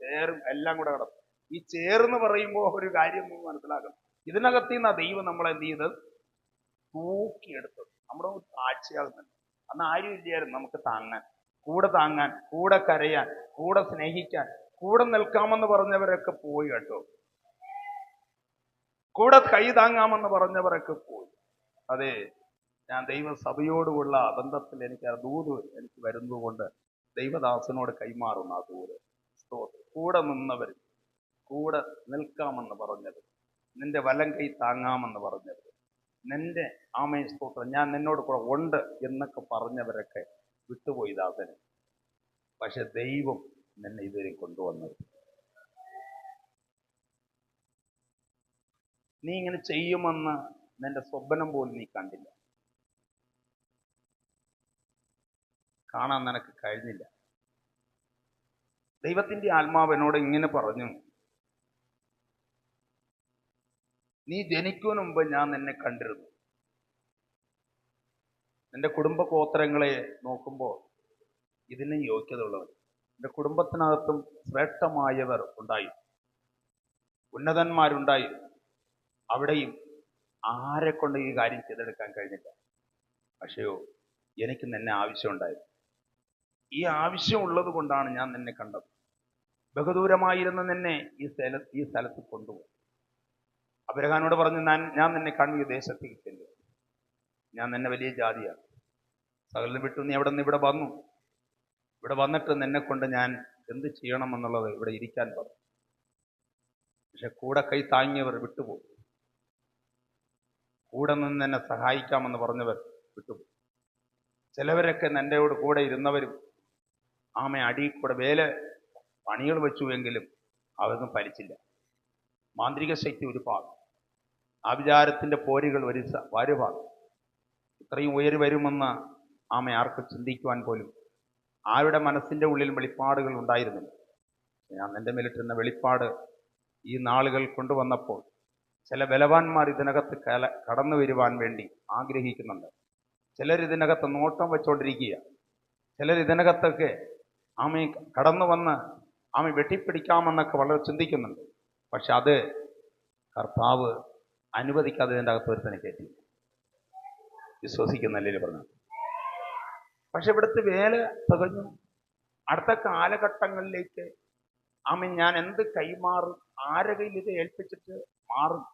ചേറും എല്ലാം കൂടെ കിടന്നു. ഈ ചേർന്ന് പറയുമ്പോൾ ഒരു കാര്യം മനസ്സിലാക്കണം. ഇതിനകത്ത് നിന്നാ ദൈവം നമ്മളെ എന്ത് ചെയ്തത്? തൂക്കിയെടുത്തത്. നമ്മുടെ കാഴ്ചയാകുന്നുണ്ട്. അന്ന് ആരും ഇല്ലായിരുന്നു നമുക്ക് താങ്ങാൻ, കൂടെ കരയാൻ, കൂടെ സ്നേഹിക്കാൻ, കൂടെ നിൽക്കാമെന്ന് പറഞ്ഞവരൊക്കെ പോയി കേട്ടോ. കൂടെ കൈ താങ്ങാമെന്ന് പറഞ്ഞവരൊക്കെ പോയി. അതെ, ഞാൻ ദൈവസഭയോടുള്ള ബന്ധത്തിൽ എനിക്ക് വരുന്നത് കൊണ്ട് ദൈവദാസനോട് കൈമാറുന്ന ആ ദൂത്. കൂടെ നിന്നവർ, കൂടെ നിൽക്കാമെന്ന് പറഞ്ഞത്, നിന്റെ വലം കൈ താങ്ങാമെന്ന് പറഞ്ഞത്, നിന്റെ സ്തോത്രം ഞാൻ നിന്നോട് കൂടെ ഉണ്ട് എന്നൊക്കെ പറഞ്ഞവരൊക്കെ വിട്ടുപോയി ദാസന്. പക്ഷെ ദൈവം നിന്നെ ഇതുവരെ കൊണ്ടുവന്നത്. നീ ഇങ്ങനെ ചെയ്യുമെന്ന് നിന്റെ സ്വപ്നം പോലും നീ കണ്ടില്ല, കാണാൻ നിനക്ക് കഴിഞ്ഞില്ല. ദൈവത്തിന്റെ ആത്മാവിനോട് ഇങ്ങനെ പറഞ്ഞു, നീ ജനിക്കുന്നതിന് മുമ്പ് ഞാൻ നിന്നെ കണ്ടിരുന്നു. നിന്റെ കുടുംബ ഗോത്രങ്ങളെ നോക്കുമ്പോൾ ഇതിന് യോഗ്യതയുള്ളവർ, നിന്റെ കുടുംബത്തിനകത്തും ശ്രേഷ്ഠമായവർ ഉണ്ടായി, ഉന്നതന്മാരുണ്ടായി. അവിടെയും ആരെ കൊണ്ട് ഈ കാര്യം ചെയ്തെടുക്കാൻ കഴിഞ്ഞില്ല. പക്ഷെയോ എനിക്ക് നിന്നെ ആവശ്യമുണ്ടായിരുന്നു. ഈ ആവശ്യമുള്ളത് കൊണ്ടാണ് ഞാൻ നിന്നെ കണ്ടത്. ബഹുദൂരമായിരുന്ന നിന്നെ ഈ സ്ഥലത്ത് കൊണ്ടുപോയി. അബ്രഹാമിനോട് പറഞ്ഞു, ഞാൻ നിന്നെ കാണുന്ന ദേശത്തേക്ക് ചെല്ലും, ഞാൻ നിന്നെ വലിയ ജാതിയാണ്, സകലം വിട്ടു നീ അവിടെ നിന്ന് ഇവിടെ വന്നു. ഇവിടെ വന്നിട്ട് നിന്നെ കൊണ്ട് ഞാൻ എന്ത് ചെയ്യണമെന്നുള്ളത് ഇവിടെ ഇരിക്കാൻ പറഞ്ഞു. പക്ഷെ കൂടെ കൈ താങ്ങിയവർ വിട്ടുപോയി. കൂടെ നിന്ന് എന്നെ സഹായിക്കാമെന്ന് പറഞ്ഞവർ വിട്ടുപോയി. ചിലവരൊക്കെ നിൻ്റെയോട് കൂടെ ഇരുന്നവരും അടിയിൽ കൂടെ പണികൾ വെച്ചുവെങ്കിലും അതൊന്നും ഫലിച്ചില്ല. മാന്ത്രിക ശക്തി ഒരു ഭാഗം, ആഭിചാരത്തിന്റെ പോരുകൾ ഒരു ഭാഗം. ഇത്രയും ഉയരി വരുമെന്ന് ആർക്കും ചിന്തിക്കുവാൻ പോലും ആരുടെ മനസ്സിന്റെ ഉള്ളിൽ വെളിപ്പാടുകൾ ഉണ്ടായിരുന്നില്ല. ഞാൻ നിന്റെ മേലിട്ടിരുന്ന വെളിപ്പാട് ഈ നാളുകൾ കൊണ്ടുവന്നപ്പോൾ ചില ബലവാന്മാർ ഇതിനകത്ത് കടന്നു വരുവാൻ വേണ്ടി ആഗ്രഹിക്കുന്നുണ്ട്. ചിലർ ഇതിനകത്ത് നോട്ടം വെച്ചുകൊണ്ടിരിക്കുക, ചിലർ ഇതിനകത്തൊക്കെ കടന്നു വന്ന് വെട്ടിപ്പിടിക്കാമെന്നൊക്കെ വളരെ ചിന്തിക്കുന്നുണ്ട്. പക്ഷെ അത് കർത്താവ് അനുവദിക്കാതെ ഇതിൻ്റെ അകത്ത് ഒരുത്തനെ കയറ്റി. വിശ്വസിക്കുന്നല്ലേ പറഞ്ഞു. പക്ഷെ ഇവിടുത്തെ വേല തികഞ്ഞു. അടുത്ത കാലഘട്ടങ്ങളിലേക്ക് ഞാൻ എന്ത് കൈമാറും, ആരെ കയ്യിൽ ഇത് ഏൽപ്പിച്ചിട്ട് മാറും?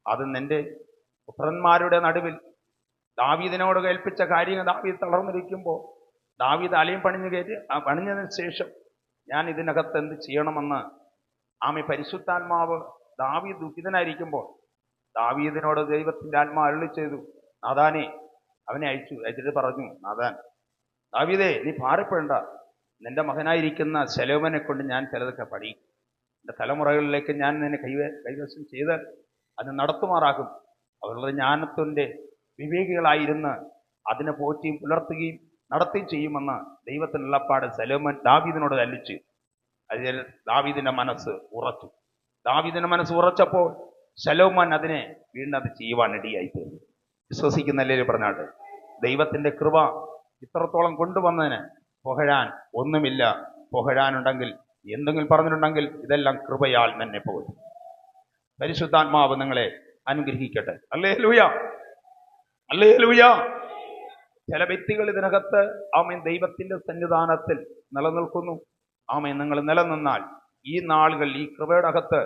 അത് നിന്റെ പുത്രന്മാരുടെ നടുവിൽ ദാവീദിനോട് ഏൽപ്പിച്ച കാര്യങ്ങൾ ദാവീദ് തളർന്നിരിക്കുമ്പോൾ ദാവീദ് ആലയം പണിഞ്ഞതിന് ശേഷം ഞാൻ ഇതിനകത്ത് എന്ത് ചെയ്യണമെന്ന് പരിശുദ്ധാത്മാവ് ദാവീദ് ദുഃഖിതനായിരിക്കുമ്പോൾ ദാവീദിനോട് ദൈവത്തിന്റെ ആത്മാവ് അരുളി ചെയ്തു, നാഥാനെ അവനെ അയച്ചിട്ട് പറഞ്ഞു, നാഥാൻ ദാവീദേ, നീ ഭാരപ്പെടേണ്ട, നിന്റെ മകനായിരിക്കുന്ന ശലോമോനെ കൊണ്ട് ഞാൻ ചിലതൊക്കെ പഠിക്കും. എൻ്റെ തലമുറകളിലേക്ക് ഞാൻ നിന്നെ കൈവശം ചെയ്ത് അത് നടത്തുമാറാകും. അവരുടെ ജ്ഞാനത്തിൻ്റെ വിവേകികളായിരുന്ന് അതിനെ പോറ്റിയും പുലർത്തുകയും നടത്തുകയും ചെയ്യുമെന്ന് ദൈവത്തിനുള്ളപ്പാട് ശലോമോൻ ദാവീദിനോട് കല്ലിച്ചു. അതിൽ ദാവീദിന്റെ മനസ്സ് ഉറച്ചു. ദാവീദിന്റെ മനസ്സ് ഉറച്ചപ്പോൾ ശലോമോൻ അതിനെ വീണ്ടും അത് ചെയ്യുവാൻ ഇടയായി തീർന്നു. വിശ്വസിക്കുന്നല്ലേ പറഞ്ഞാട്ട് ദൈവത്തിന്റെ കൃപ ഇത്രത്തോളം കൊണ്ടുവന്നതിന് പുകഴാൻ ഒന്നുമില്ല. പുകഴാനുണ്ടെങ്കിൽ എന്തെങ്കിലും പറഞ്ഞിട്ടുണ്ടെങ്കിൽ ഇതെല്ലാം കൃപയാൽ തന്നെ പോകും. പരിശുദ്ധാത്മാവ് നിങ്ങളെ അനുഗ്രഹിക്കട്ടെ. Hallelujah, hallelujah. ചില വ്യക്തികൾ ഇതിനകത്ത് ദൈവത്തിന്റെ സന്നിധാനത്തിൽ നിലനിൽക്കുന്നു. നിങ്ങൾ നിലനിന്നാൽ ഈ നാളുകൾ ഈ കൃപയുടെ അകത്ത്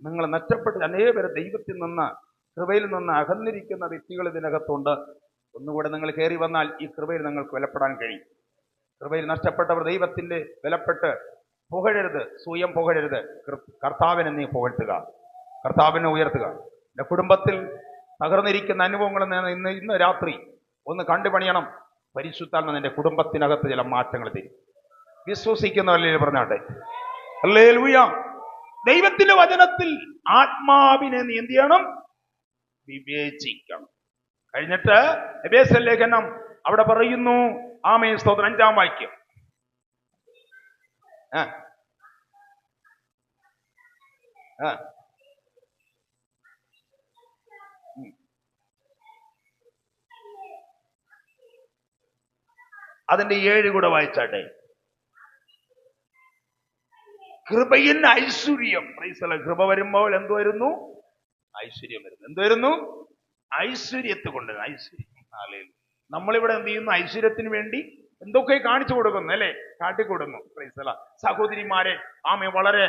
നിങ്ങൾ നഷ്ടപ്പെട്ട് അനേകർ ദൈവത്തിൽ നിന്ന് കൃപയിൽ നിന്ന് അകന്നിരിക്കുന്ന വ്യക്തികൾ ഇതിനകത്തുണ്ട്. ഒന്നുകൂടെ നിങ്ങൾ കയറി വന്നാൽ ഈ കൃപയിൽ നിങ്ങൾക്ക് വിലപ്പെടാൻ കഴിയും. കൃപയിൽ നഷ്ടപ്പെട്ടവർ ദൈവത്തിന്റെ വിലപ്പെട്ട് പുകഴരുത്, സ്വയം പുകഴരുത്. കർത്താവിനെ നീ പുകഴ്ത്തുക, കർത്താവിനെ ഉയർത്തുക. എൻ്റെ കുടുംബത്തിൽ തകർന്നിരിക്കുന്ന അനുഭവങ്ങൾ ഇന്ന് രാത്രി ഒന്ന് കണ്ടുപണിയണം. പരിശുദ്ധാത്മ നിന്റെ കുടുംബത്തിനകത്ത് ചില മാറ്റങ്ങൾ തരും. വിശ്വസിക്കുന്നവരല്ലേ പറഞ്ഞാട്ടെ. ഹല്ലേലൂയ. ദൈവത്തിന്റെ വചനത്തിൽ ആത്മാവിനെ നീ എന്ത് ചെയ്യണം? വിവേചിക്കണം. കഴിഞ്ഞിട്ട് എഫേസ്യർ ലേഖനം അവിടെ പറയുന്നു, സ്തോത്രം 5-ാം വാക്യം, ആ ആ ഉം. അതിന്റെ 7 കൂടെ വായിച്ചാട്ടെ. കൃപയിൻ ഐശ്വര്യം. കൃപ വരുമ്പോൾ എന്ത് വരുന്നു? ഐശ്വര്യം വരുന്നു. എന്ത് വരുന്നു? ഐശ്വര്യത്തെ കൊണ്ട്. ഐശ്വര്യം. നമ്മളിവിടെ എന്ത് ചെയ്യുന്നു? ഐശ്വര്യത്തിന് വേണ്ടി എന്തൊക്കെ കാണിച്ചു കൊടുക്കുന്നു അല്ലെ? കാട്ടിക്കൊടുന്നു. സഹോദരിമാരെ വളരെ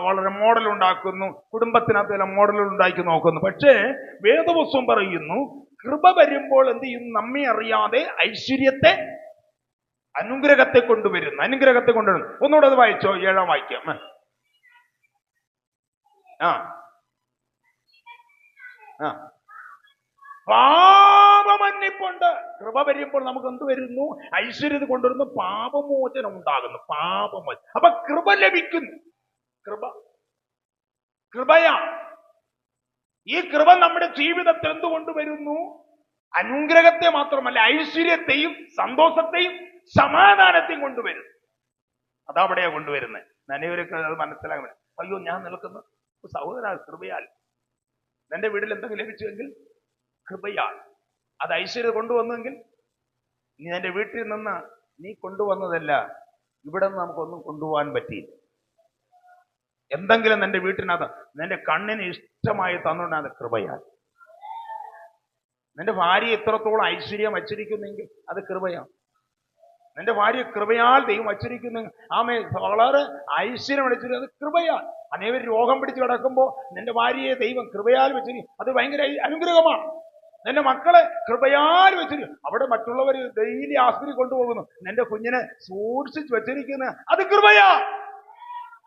വളരെ മോഡൽ ഉണ്ടാക്കുന്നു, കുടുംബത്തിനകത്ത് മോഡലുകൾ ഉണ്ടാക്കി നോക്കുന്നു. പക്ഷേ വേദപുസ്തകം പറയുന്നു കൃപ വരുമ്പോൾ എന്ത് ചെയ്യുന്നു? നമ്മെ അറിയാതെ ഐശ്വര്യത്തെ, അനുഗ്രഹത്തെ കൊണ്ടുവരുന്നു. അനുഗ്രഹത്തെ കൊണ്ടുവരുന്നു. ഒന്നുകൂടെ അത് വായിച്ചോ, 7 വാക്യം. ആ ആ പാപമന്നിപ്പുണ്ട്. കൃപ വരുമ്പോൾ നമുക്ക് എന്ത് വരുന്നു? ഐശ്വര്യത കൊണ്ടുവരുന്നു. പാപമോചനം ഉണ്ടാകുന്നു. പാപമോചനം. അപ്പൊ കൃപ ലഭിക്കുന്നു. കൃപയാ. ഈ കൃപ നമ്മുടെ ജീവിതത്തിൽ എന്തുകൊണ്ടുവരുന്നു? അനുഗ്രഹത്തെ മാത്രമല്ല, ഐശ്വര്യത്തെയും സന്തോഷത്തെയും സമാധാനത്തെയും കൊണ്ടുവരുന്നു. അതവിടെയാ കൊണ്ടുവരുന്നത്. നനവരൊക്കെ അത് മനസ്സിലാക്കാൻ. അയ്യോ, ഞാൻ നിൽക്കുന്നു സഹോദര, കൃപയാൽ എന്റെ വീട്ടിൽ എന്തെങ്കിലും ലഭിച്ചുവെങ്കിൽ കൃപയാൽ. അത് ഐശ്വര്യം കൊണ്ടുവന്നെങ്കിൽ നീ എന്റെ വീട്ടിൽ നിന്ന് നീ കൊണ്ടുവന്നതല്ല. ഇവിടെ നിന്ന് നമുക്കൊന്നും കൊണ്ടുപോകാൻ പറ്റിയില്ല. എന്തെങ്കിലും നിന്റെ വീട്ടിനകത്ത് നിന്റെ കണ്ണിന് ഇഷ്ടമായി തന്നുകൊണ്ടാണ് കൃപയാൽ. നിന്റെ ഭാര്യ എത്രത്തോളം ഐശ്വര്യം വച്ചിരിക്കുന്നെങ്കിൽ അത് കൃപയാണ്. നിന്റെ ഭാര്യ കൃപയാൽ ദൈവം വച്ചിരിക്കുന്നെങ്കിൽ വളരെ ഐശ്വര്യം അടിച്ചിരിക്കും, അത് കൃപയാൽ. അനേകം രോഗം പിടിച്ച് കിടക്കുമ്പോൾ നിന്റെ ഭാര്യയെ ദൈവം കൃപയാൽ വെച്ചിരിക്കും, അത് ഭയങ്കര അനുഗ്രഹമാണ്. നിന്റെ മക്കളെ കൃപയാൽ വെച്ചിരിക്കും. അവിടെ മറ്റുള്ളവർ ഡെയിലി ആശുപത്രി കൊണ്ടുപോകുന്നു, നിന്റെ കുഞ്ഞിനെ സൂക്ഷിച്ച് വെച്ചിരിക്കുന്നത് അത് കൃപയാ.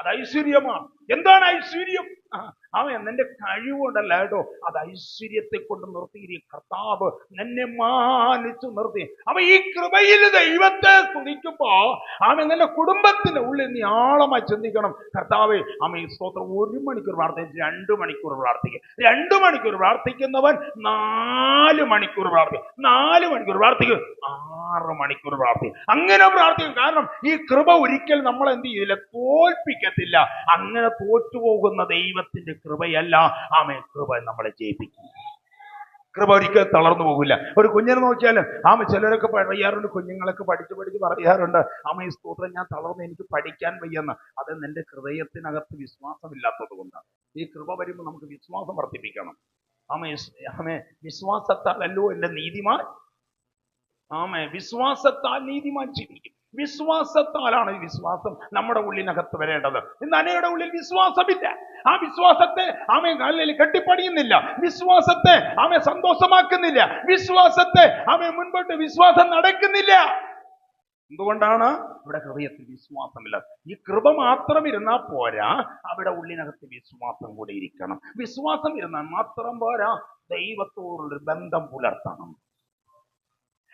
അത് ഐശ്വര്യമാണ്. എന്താണ് ഐശ്വര്യം? നിന്റെ കഴിവുകൊണ്ടല്ല കേട്ടോ, അത് ഐശ്വര്യത്തെ കൊണ്ട് നിർത്തിയിരിക്കും. കർത്താവ് നിന്നെ മാനിച്ചു നിർത്തി. ഈ കൃപയിൽ ദൈവത്തെ സ്തുതിക്കുമ്പോ നിന്റെ കുടുംബത്തിന്റെ ഉള്ളിൽ നീ ആഴമായി ചിന്തിക്കണം. കർത്താവേ ഈ സ്തോത്രം 1 മണിക്കൂർ പ്രാർത്ഥിക്കും, 2 മണിക്കൂർ പ്രാർത്ഥിക്കും. 2 മണിക്കൂർ പ്രാർത്ഥിക്കുന്നവൻ 4 മണിക്കൂർ പ്രാർത്ഥിക്കും, 4 മണിക്കൂർ പ്രാർത്ഥിക്കും, 6 മണിക്കൂർ പ്രാർത്ഥിക്കും. അങ്ങനെ പ്രാർത്ഥിക്കും. കാരണം ഈ കൃപ ഒരിക്കൽ നമ്മൾ എന്ത് ചെയ്യില്ല, തോൽപ്പിക്കത്തില്ല. അങ്ങനെ തോറ്റുപോകുന്ന ദൈവത്തിന്റെ കൃപയല്ല. കൃപ നമ്മളെ ജയിപ്പിക്കും. കൃപ ഒരിക്കലും തളർന്നു പോകില്ല. ഒരു കുഞ്ഞിനെ നോക്കിയാലും ചിലരൊക്കെ പറയാറുണ്ട്, കുഞ്ഞുങ്ങളൊക്കെ പഠിച്ച് പറയാറുണ്ട്, ഈ സ്തോത്രം ഞാൻ തളർന്ന് എനിക്ക് പഠിക്കാൻ വയ്യെന്ന്. അത് നിന്റെ ഹൃദയത്തിനകത്ത് വിശ്വാസമില്ലാത്തത് കൊണ്ടാണ്. ഈ കൃപ വരുമ്പോൾ നമുക്ക് വിശ്വാസം വർദ്ധിപ്പിക്കണം. വിശ്വാസത്താലല്ലോ എന്റെ നീതിമാൻ. വിശ്വാസത്താൽ നീതിമാൻ ജീവിക്കും. വിശ്വാസത്താലാണ് ഈ വിശ്വാസം നമ്മുടെ ഉള്ളിനകത്ത് വരേണ്ടത്. ഇന്ന് അനേകരുടെ ഉള്ളിൽ വിശ്വാസമില്ല. ആ വിശ്വാസത്തെ കാലിൽ കെട്ടിപ്പടിയുന്നില്ല. വിശ്വാസത്തെ സന്തോഷമാക്കുന്നില്ല. വിശ്വാസത്തെ മുൻപോട്ട് വിശ്വാസം നടക്കുന്നില്ല. എന്തുകൊണ്ടാണ്? ഇവിടെ ഹൃദയത്തിൽ വിശ്വാസമില്ല. ഈ കൃപ മാത്രം ഇരുന്നാൽ പോരാ, അവിടെ ഉള്ളിനകത്ത് വിശ്വാസം കൂടി ഇരിക്കണം. വിശ്വാസം ഇരുന്നാൽ മാത്രം പോരാ, ദൈവത്തോടുള്ളൊരു ബന്ധം പുലർത്തണം.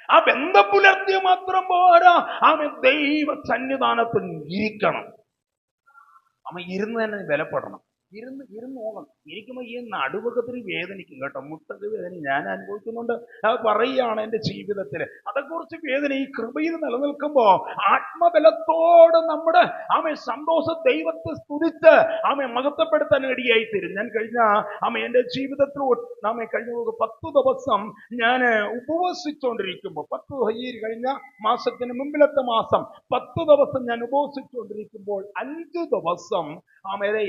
ആ ബന്ധം പുലർത്തിയ മാത്രം പോരാ, ദൈവ സന്നിധാനത്തിൽ ഇരിക്കണം. ഇരുന്ന് തന്നെ ബലപ്പെടണം. ഇരുന്ന് പോകണം. ഇരിക്കുമ്പോൾ ഈ നടുവകത്തിന് വേദനിക്കും കേട്ടോ, മുട്ടക്ക് വേദന ഞാൻ അനുഭവിക്കുന്നുണ്ട്. അത് പറയുകയാണ് എൻ്റെ ജീവിതത്തിൽ. അതേക്കുറിച്ച് വേദന ഈ കൃപയിൽ നിലനിൽക്കുമ്പോ ആത്മബലത്തോട് നമ്മുടെ സന്തോഷ ദൈവത്തെ സ്തുതിച്ച് മഹത്വപ്പെടുത്താൻ ഇടയായി തരും. ഞാൻ കഴിഞ്ഞ എൻ്റെ ജീവിതത്തിൽ കഴിഞ്ഞ 10 ദിവസം ഞാൻ ഉപവസിച്ചുകൊണ്ടിരിക്കുമ്പോൾ, 10 കഴിഞ്ഞ മാസത്തിന് മുമ്പിലത്തെ മാസം 10 ദിവസം ഞാൻ ഉപവസിച്ചുകൊണ്ടിരിക്കുമ്പോൾ 5 ദിവസം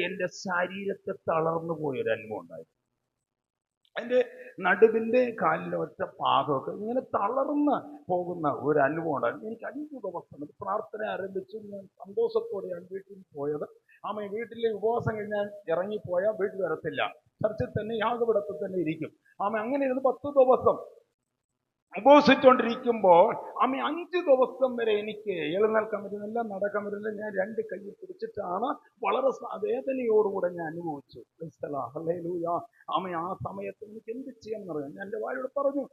എൻ്റെ ശരീരത്തെ തളർന്നു പോയൊരു അനുഭവം ഉണ്ടായിരുന്നു. എൻ്റെ നടുവിൻ്റെ കാലിലെ ഒറ്റ ഭാഗമൊക്കെ ഇങ്ങനെ തളർന്ന് പോകുന്ന ഒരു അനുഭവം ഉണ്ടായിരുന്നു. എനിക്ക് 5 ദിവസം പ്രാർത്ഥന ആരംഭിച്ചു. ഞാൻ സന്തോഷത്തോടെയാണ് വീട്ടിൽ പോയത്. വീട്ടിലെ ഉപവാസം കഴിഞ്ഞാൽ ഇറങ്ങിപ്പോയാൽ വീട്ടിൽ വരത്തില്ല, ചർച്ചിൽ തന്നെ യാഗപീഠത്തിൽ തന്നെ ഇരിക്കും. അങ്ങനെ ഇരുന്ന് 10 ദിവസം ഉപവസിച്ചുകൊണ്ടിരിക്കുമ്പോൾ 5 ദിവസം വരെ എനിക്ക് എഴുന്നേൽക്കാൻ പറ്റുന്നില്ല, നടക്കാൻ പറ്റുന്നില്ല. ഞാൻ 2 കൈ പിടിച്ചിട്ടാണ് വളരെ വേദനയോടുകൂടെ ഞാൻ അനുഭവിച്ചു. ഹല്ലേലൂയ. ആ സമയത്ത് എനിക്ക് എന്ത് ചെയ്യണമെന്ന് അറിയാം. ഞാൻ എൻ്റെ വായോട് പറഞ്ഞു,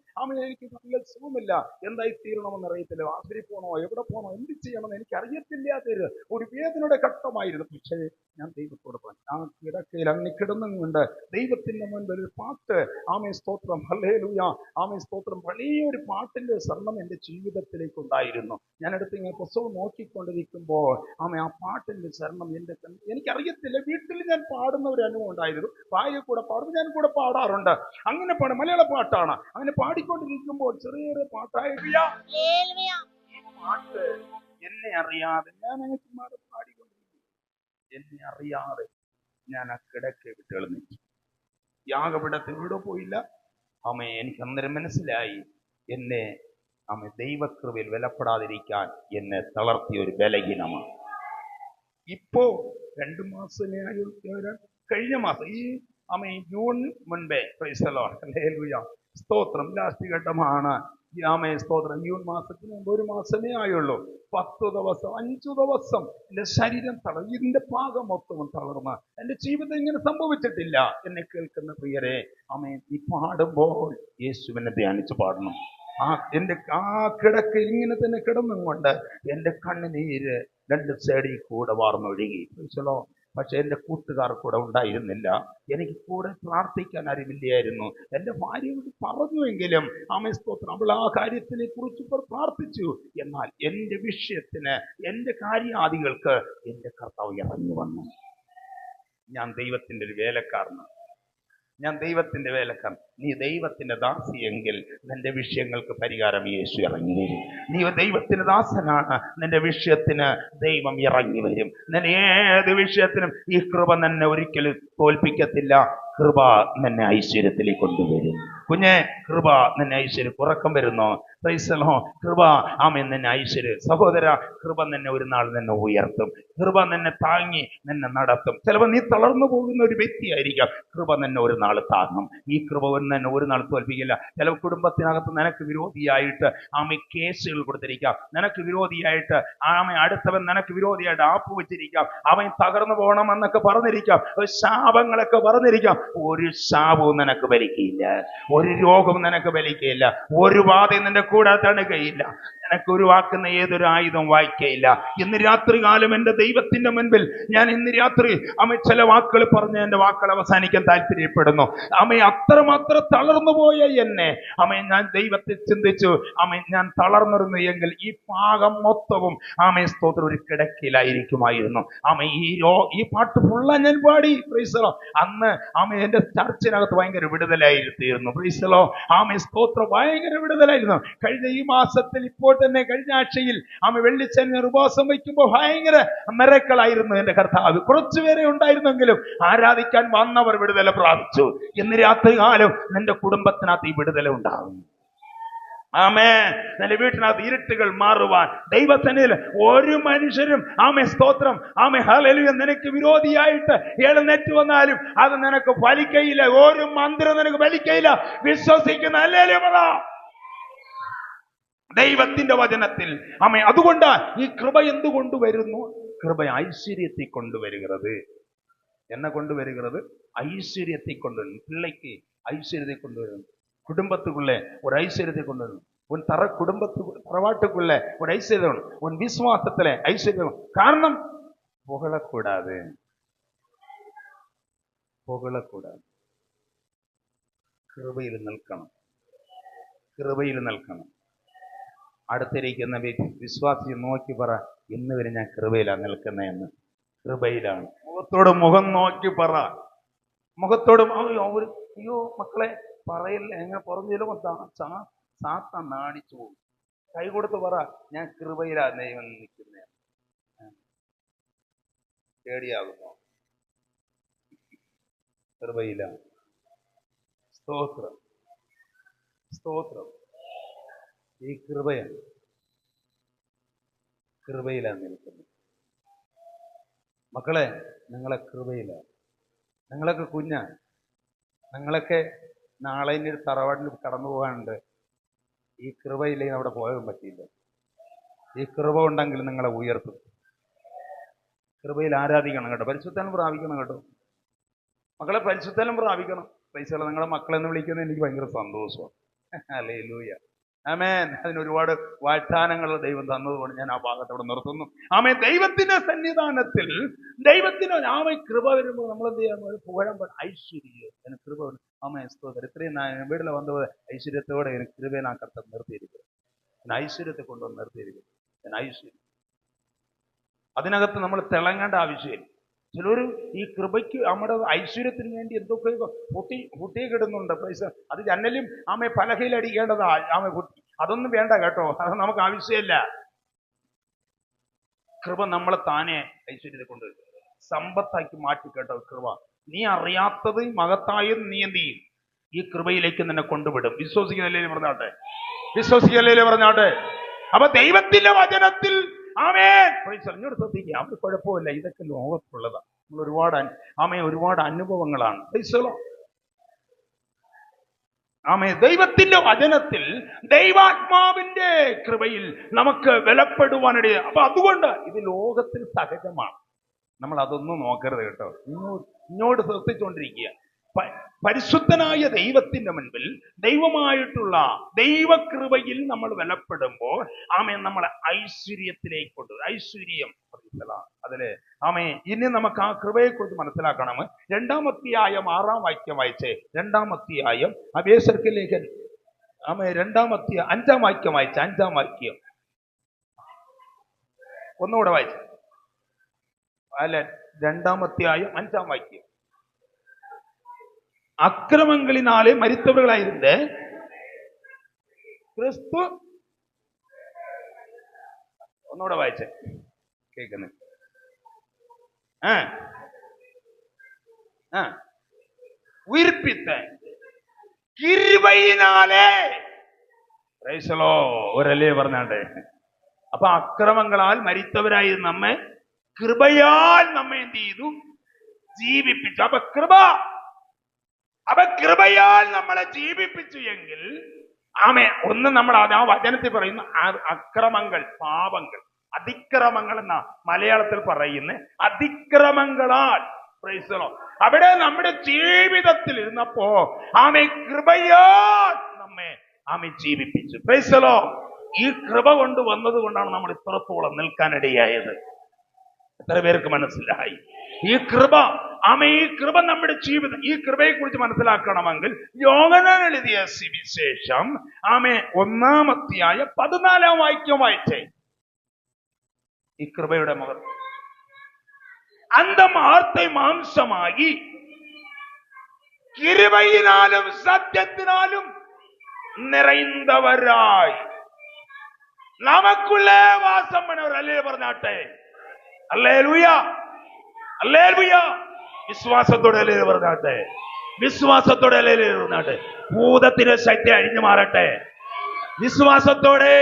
എനിക്ക് നല്ല സുഖമില്ല, എന്തായി തീരണമെന്ന് അറിയത്തില്ല, ആശുപത്രി പോകണോ, എവിടെ പോകണോ, എന്ത് ചെയ്യണമെന്ന് എനിക്ക് അറിയത്തില്ലാത്തൊരു ഒരു വേദനയുടെ ഘട്ടമായിരുന്നു. പക്ഷേ ഞാൻ ദൈവത്തോട് പറഞ്ഞു, ആ കിടക്കയിൽ അങ്ങ് കിടന്നും കൊണ്ട് ദൈവത്തിന്റെ മുൻപിൽ ഒരു പാട്ട്, ആമേ സ്തോത്രം, ഹല്ലേലൂയ, ആമേ സ്തോത്രം, വലിയൊരു പാട്ടിന്റെ സ്വർണം എൻ്റെ ജീവിതത്തിലേക്ക് ഉണ്ടായിരുന്നു. ഞാനെടുത്ത് ഇങ്ങനെ പുസ്തകം നോക്കിക്കൊണ്ടിരിക്കുമ്പോൾ ആമേ ആ പാട്ടിന്റെ സ്വർണം എനിക്കറിയത്തില്ല. വീട്ടിൽ ഞാൻ പാടുന്ന ഒരു അനുഭവം ഉണ്ടായിരുന്നു. ഭാര്യ കൂടെ പാടുമ്പോൾ ഞാൻ കൂടെ പാടാറുണ്ട്. അങ്ങനെ പാടും, മലയാള പാട്ടാണ്. അങ്ങനെ പാടിക്കൊണ്ടിരിക്കുമ്പോൾ ചെറിയൊരു പാട്ടായില്ല, ഈ പാട്ട് എന്നെ അറിയാതെ ഞാൻ അങ്ങനെ ചുമ്മാ പാടിക്കൊണ്ടിരിക്കും. എന്നെ അറിയാതെ ഞാൻ ആ കിടക്ക വിട്ട് എഴുന്നേറ്റു. യാഗപീഠത്തിൽ ഇവിടെ പോയില്ല. എനിക്ക് അന്നേരം മനസ്സിലായി, എന്നെ ദൈവകൃപയിൽ വിലപ്പെടാതിരിക്കാൻ എന്നെ തളർത്തിയ ഒരു ബലഹീനമാണ്. ഇപ്പോ 2 മാസമേ കഴിഞ്ഞ മാസം ഈ ജൂൺ മുൻപേ, പ്രൈസ് ദി ലോർഡ്, ഹല്ലേലൂയ, സ്തോത്രം, ലാസ്റ്റ് ഘട്ടമാണ്. സ്തോത്രം, ജൂൺ മാസത്തിന് മുമ്പ് 1 മാസമേ ആയുള്ളൂ. 10 ദിവസം 5 ദിവസം എൻ്റെ ശരീരം ഇതിന്റെ പാകം മൊത്തവും തളർന്ന് എൻ്റെ ജീവിതം ഇങ്ങനെ സംഭവിച്ചിട്ടില്ല. എന്നെ കേൾക്കുന്ന പ്രിയരെ, ഈ പാടുമ്പോൾ യേശുവിനെ ധ്യാനിച്ച് പാടണം. എൻ്റെ കിടക്ക ഇങ്ങനെ തന്നെ കിടന്നും കൊണ്ട് എൻ്റെ കണ്ണുനീര് 2 സൈഡിൽ കൂടെ വാർന്നൊഴുകി. പക്ഷെ എൻ്റെ കൂട്ടുകാർ കൂടെ ഉണ്ടായിരുന്നില്ല. എനിക്ക് കൂടെ പ്രാർത്ഥിക്കാൻ അറിവില്ലായിരുന്നു. എൻ്റെ ഭാര്യയോട് പറഞ്ഞുവെങ്കിലും സ്തോത്രം, അവൾ ആ കാര്യത്തിനെ കുറിച്ച് പ്രാർത്ഥിച്ചു. എന്നാൽ എൻ്റെ വിഷയത്തിന്, എൻ്റെ കാര്യാദികൾക്ക് എൻ്റെ കർത്താവ് ഇറങ്ങി വന്നു. ഞാൻ ദൈവത്തിൻ്റെ ഒരു വേലക്കാരനാണ്. നീ ദൈവത്തിന്റെ ദാസിയെങ്കിൽ നിന്റെ വിഷയങ്ങൾക്ക് പരിഹാരം യേശു ഇറങ്ങി വരും. നീ ദൈവത്തിന്റെ ദാസനാണ്, നിന്റെ വിഷയത്തിന് ദൈവം ഇറങ്ങി വരും. നിന്നെ ഏത് വിഷയത്തിനും ഈ കൃപ നിന്നെ ഒരിക്കലും തോൽപ്പിക്കത്തില്ല. കൃപ നിന്നെ ഐശ്വര്യത്തിലേക്ക് കൊണ്ടുവരും. കുഞ്ഞെ, കൃപ നിന്നെ ഐശ്വര്യം. ഉറക്കം വരുന്നോ? കൃപ നിന്നെ ഐശ്വര്യം. സഹോദര, കൃപ നിന്നെ ഒരു നാൾ നിന്നെ ഉയർത്തും. കൃപ നിന്നെ താങ്ങി നിന്നെ നടത്തും. ചിലപ്പോൾ നീ തളർന്നു പോകുന്ന ഒരു വ്യക്തിയായിരിക്കാം. കൃപ നിന്നെ ഒരു നാൾ താങ്ങും. ഈ കൃപ നിന്നെ ഒരു നാൾ തോൽപ്പിക്കില്ല. ചില കുടുംബത്തിനകത്ത് നിനക്ക് വിരോധിയായിട്ട് കേസുകൾ കൊടുത്തിരിക്കാം. നിനക്ക് വിരോധിയായിട്ട് അടുത്തവൻ നിനക്ക് വിരോധിയായിട്ട് ആപ്പ് വെച്ചിരിക്കാം. അവൻ തകർന്നു പോകണമെന്നൊക്കെ പറഞ്ഞിരിക്കാം. ശാപങ്ങളൊക്കെ പറഞ്ഞിരിക്കാം. ഒരു ശാപവും നിനക്ക് വലിക്കയില്ല. ഒരു രോഗവും നിനക്ക് വലിക്കയില്ല. ഒരു ബാധയും നിന്റെ കൂടെ തണുകയില്ല. നിനക്ക് ഉരുവാക്കുന്ന ഏതൊരു ആയുധം വായിക്കയില്ല. ഇന്ന് രാത്രി കാലം എൻ്റെ ദൈവത്തിന്റെ മുൻപിൽ ഞാൻ ഇന്ന് രാത്രി ചില വാക്കുകൾ പറഞ്ഞ് എൻ്റെ വാക്കുകൾ അവസാനിക്കാൻ താല്പര്യപ്പെടുന്നു. അത്രമാത്രം തളർന്നു പോയ എന്നെ ഞാൻ ദൈവത്തെ ചിന്തിച്ചു. ഞാൻ തളർന്നിരുന്നു എങ്കിൽ ഈ പാകം മൊത്തവും സ്തോത്രം ഒരു കിടക്കയിലായിരിക്കുമായിരുന്നു. ഈ പാട്ട് ഫുള്ള ഞാൻ പാടി. അന്ന് എന്റെ ചർച്ചിനകത്ത് ഭയങ്കര വിടുതലായിരുന്നു. സ്തോത്രം, ഭയങ്കര വിടുതലായിരുന്നു. കഴിഞ്ഞ ഈ മാസത്തിൽ ഇപ്പോൾ തന്നെ കഴിഞ്ഞ ആഴ്ചയിൽ വെള്ളിച്ചെന്ന് ഉപവാസം വയ്ക്കുമ്പോൾ ഭയങ്കര മിറക്കിളായിരുന്നു എൻ്റെ കർത്താവ്. കുറച്ചുപേരെ ഉണ്ടായിരുന്നെങ്കിലും ആരാധിക്കാൻ വന്നവർ വിടുതല പ്രാപിച്ചു. ഇന്ന് രാത്രി കാലം നിന്റെ കുടുംബത്തിനകത്ത് ഈ വിടുതല ഉണ്ടാകും. നിന്റെ വീട്ടിനകത്ത് ഇരുട്ടുകൾ മാറുവാൻ ദൈവസന്നിധിയിൽ ഒരു മനുഷ്യരും സ്തോത്രം ഹല്ലേലൂയ നിനക്ക് വിരോധിയായിട്ട് എഴുന്നേറ്റ് വന്നാലും അത് നിനക്ക് ഫലിക്കയില്ല. ഒരു മന്ത്രം നിനക്ക് ഫലിക്കയില്ല. വിശ്വസിക്കുന്ന ഹല്ലേലൂയ പറ ദൈവത്തിന്റെ വചനത്തിൽ. അതുകൊണ്ട് ഈ കൃപ എന്തുകൊണ്ട് വരുന്നു? കൃപ ഐശ്വര്യത്തെ കൊണ്ടുവരുகிறது. എന്നെ കൊണ്ടുവരുகிறது ഐശ്വര്യത്തെ കൊണ്ടുവരുന്നു. പിള്ളയ്ക്ക് ഐശ്വര്യത്തെ കൊണ്ടുവരുന്നു. குடும்பத்துக்குள்ளே ஒரு ஐஸ்வர்யத்தை கொண்டு வரணும். உன் தரவாட்டுக்குள்ளே ஒரு ஐஸ்வர்யம், உன் விசுவாசத்துல ஐஸ்வர்யம். காரணம், புகழக்கூடாது. കൃപയിൽ നിൽക്കണം. അടുത്തിരിക്കുന്ന വിശ്വാസി നോക്കി പറ, ഇന്ന് വരെ ഞാൻ കൃപയിലാണ് നിൽക്കുന്നതെന്ന്. കൃപയിലാണ്. മുഖത്തോട് മുഖം നോക്കി പറ. അയ്യോ മക്കളെ പറയില്ല, എങ്ങനെ പറഞ്ഞില്ല സാത്താൻ നാണിച്ചു പോകും. കൈ കൊടുത്ത് പറ, ഞാൻ കൃപയിലാ ദൈവം നിൽക്കുന്നേ. പേടിയാകുന്നു. കൃപയിലാണ്. സ്തോത്രം. ഈ കൃപയാണ് നിൽക്കുന്നത്. മക്കളെ, നിങ്ങളെ കൃപയിലാണ്. നിങ്ങളൊക്കെ കുഞ്ഞാണ്. നിങ്ങളൊക്കെ നാളെ ഇനി ഒരു തറവാട്ടിൽ കടന്നു പോകാനുണ്ട്. ഈ കൃപയില്ലെങ്കിൽ അവിടെ പോകാൻ പറ്റില്ല. ഈ കൃപ ഉണ്ടെങ്കിൽ നിങ്ങളെ ഉയർത്തും. കൃപയിൽ ആരാധിക്കണം കേട്ടോ. പരിശുദ്ധനും പ്രാപിക്കണം കേട്ടോ. മക്കളെ, പരിശുദ്ധനും പ്രാപിക്കണം. പൈസ നിങ്ങളെ മക്കളെന്ന് വിളിക്കുന്നത് എനിക്ക് ഭയങ്കര സന്തോഷമാണ്. ഹല്ലേലൂയ. ആമേൻ. അതിനൊരുപാട് വാഗ്ദാനങ്ങൾ ദൈവം തന്നതുകൊണ്ട് ഞാൻ ആ ഭാഗത്തോടെ നിർത്തുന്നു. ആമേൻ. ദൈവത്തിന്റെ സന്നിധാനത്തിൽ ദൈവത്തിന് കൃപ വരുമ്പോൾ നമ്മൾ എന്ത് ചെയ്യാൻ പുകഴം ഐശ്വര്യം എനിക്ക് കൃപ വരും. ആമേൻ. സ്തോത്രം. ഇത്രയും വീട്ടിൽ വന്നത് ഐശ്വര്യത്തോടെ എനിക്ക് കൃപയെ നാ കർത്താവ് നിർത്തിയിരിക്കുന്നു. ഞാൻ ഐശ്വര്യത്തെ കൊണ്ടുവന്ന് നിർത്തിയിരിക്കുന്നു. ഞാൻ ഐശ്വര്യം അതിനകത്ത് നമ്മൾ തിളങ്ങേണ്ട ആവശ്യമില്ല. ചിലർ ഈ കൃപയ്ക്ക് നമ്മുടെ ഐശ്വര്യത്തിന് വേണ്ടി എന്തൊക്കെ പൊട്ടിക്കിടുന്നുണ്ട്. പൈസ അത് ജനലും ആമെ പലകയിൽ അടിക്കേണ്ടതാ. ആമെ പൊട്ടി അതൊന്നും വേണ്ട കേട്ടോ, അത് നമുക്ക് ആവശ്യമില്ല. കൃപ നമ്മളെ താനെ ഐശ്വര്യത്തെ കൊണ്ട് സമ്പത്താക്കി മാറ്റി കേട്ടോ. കൃപ നീ അറിയാത്തത് മഹത്തായത് നീ എന്ത് ചെയ്യും? ഈ കൃപയിലേക്ക് നിന്നെ കൊണ്ടുവിടും. വിശ്വസിക്കുന്നല്ലേ പറഞ്ഞാട്ടെ, വിശ്വസിക്കല്ലേ പറഞ്ഞാട്ടെ. അപ്പൊ ദൈവത്തിന്റെ വചനത്തിൽ ആമേൻ ഇങ്ങോട്ട് ശ്രദ്ധിക്കുക. അത് കുഴപ്പമില്ല, ഇതൊക്കെ ലോകത്തുള്ളതാണ്. നമ്മൾ ഒരുപാട് അനുഭവങ്ങളാണ്. ആമേ. ദൈവത്തിന്റെ വചനത്തിൽ ദൈവാത്മാവിന്റെ കൃപയിൽ നമുക്ക് വിലപ്പെടുവാനിട. അപ്പൊ അതുകൊണ്ട് ഇത് ലോകത്തിൽ സഹജമാണ്. നമ്മൾ അതൊന്നും നോക്കരുത് കേട്ടോ. ഇങ്ങോട്ട് ശ്രദ്ധിച്ചുകൊണ്ടിരിക്കുക. പരിശുദ്ധനായ ദൈവത്തിന്റെ മുൻപിൽ ദൈവമായിട്ടുള്ള ദൈവകൃപയിൽ നമ്മൾ വിലപ്പെടുമ്പോൾ ആമേ നമ്മളെ ഐശ്വര്യത്തിലേക്ക് കൊണ്ട് ഐശ്വര്യം അതില് ആമേ. ഇനി നമുക്ക് ആ കൃപയെക്കുറിച്ച് മനസ്സിലാക്കണം. 2-ാം അധ്യായം 6-ാം വാക്യം വായിച്ചേ. 2-ാം അധ്യായം എഫേസ്യർക്ക് ലേഖനം ആമേ 2-ാം അധ്യായം 5-ാം വാക്യം വായിച്ച. 5-ാം വാക്യം ഒന്നുകൂടെ വായിച്ച. അല്ല, 2-ാം അധ്യായം 5-ാം വാക്യം. அக்கிரமங்களினாலே மரித்தவர்களாயிருந்த கிறிஸ்து ഒന്നൂടെ വായിച്ചേ കേൾക്കുന്നു. ഉയർപ്പിത്ത കിരുബയിനാലേ ഒരല്ലേ പറഞ്ഞാട്ടെ. അപ്പൊ അക്രമങ്ങളാൽ മരിത്തവരായി നമ്മെ കൃപയാൽ നമ്മെ എന്ത് ചെയ്തു? ജീവിപ്പിച്ചു. അപ്പൊ കൃപയാൽ നമ്മളെ ജീവിപ്പിച്ചു എങ്കിൽ ആമേ ഒന്ന് നമ്മൾ ആ വചനത്തിൽ പറയുന്ന അക്രമങ്ങൾ, പാപങ്ങൾ, അതിക്രമങ്ങൾ എന്ന മലയാളത്തിൽ പറയുന്ന അതിക്രമങ്ങളാൽ അവിടെ നമ്മുടെ ജീവിതത്തിൽ ഇരുന്നപ്പോ ആമേ കൃപയാൽ നമ്മെ ആമേ ജീവിപ്പിച്ചു. പ്രൈസലോ. ഈ കൃപ കൊണ്ട് വന്നത് കൊണ്ടാണ് നമ്മൾ ഇത്രത്തോളം നിൽക്കാനിടയായത്. എത്ര പേർക്ക് മനസ്സിലായി? ഈ കൃപ ആമേ, ഈ കൃപ നമ്മുടെ ജീവിതം. ഈ കൃപയെ കുറിച്ച് മനസ്സിലാക്കണമെങ്കിൽ യോഹന്നാൻ എഴുതിയ സുവിശേഷം ആമേ 1-ാം അധ്യായം 14-ാം വാക്യം വായിച്ചേ. ഈ കൃപയുടെ മകൻ അന്തം ആർത്തെ മാംസമായി കിരുബയിനാലും സത്യത്തിനാലും நிறைந்தவராய் നമുക്കുള്ള വാസം അല്ലേ പറഞ്ഞാട്ടെ. Hallelujah, hallelujah. വിശ്വാസത്തോടെ അല്ലേ പറഞ്ഞാട്ടെ, വിശ്വാസത്തോടെ അല്ലേ പറഞ്ഞാട്ടെ. ഭൂതത്തിന്റെ ശക്തി അഴിഞ്ഞു മാറട്ടെ. വിശ്വാസത്തോടെ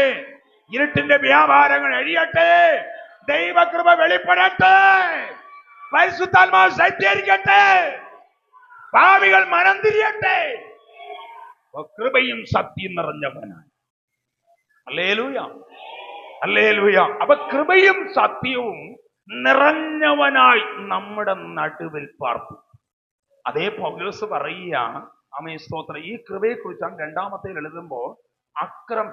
ഇരുട്ടിന്റെ വ്യാപാരങ്ങൾ അഴിയട്ടെ. ദൈവകൃപ വെളിപ്പെടട്ടെ. പരിശുദ്ധാത്മാവ് ശക്തീകരിക്കട്ടെ. പാപികൾ മനം തിരിയട്ടെ. കൃപയും സത്യം നിറഞ്ഞവനാണ്. Hallelujah, hallelujah. അപ്പൊ കൃപയും സത്യവും നിറഞ്ഞവനായി നമ്മുടെ നടുവിൽ പാർത്തു. അതേ പൗലോസ് പറയുക ആമേൻ സ്തോത്രം. ഈ കൃപയെ കുറിച്ചാണ് 2-ാമത്തേൽ എഴുതുമ്പോൾ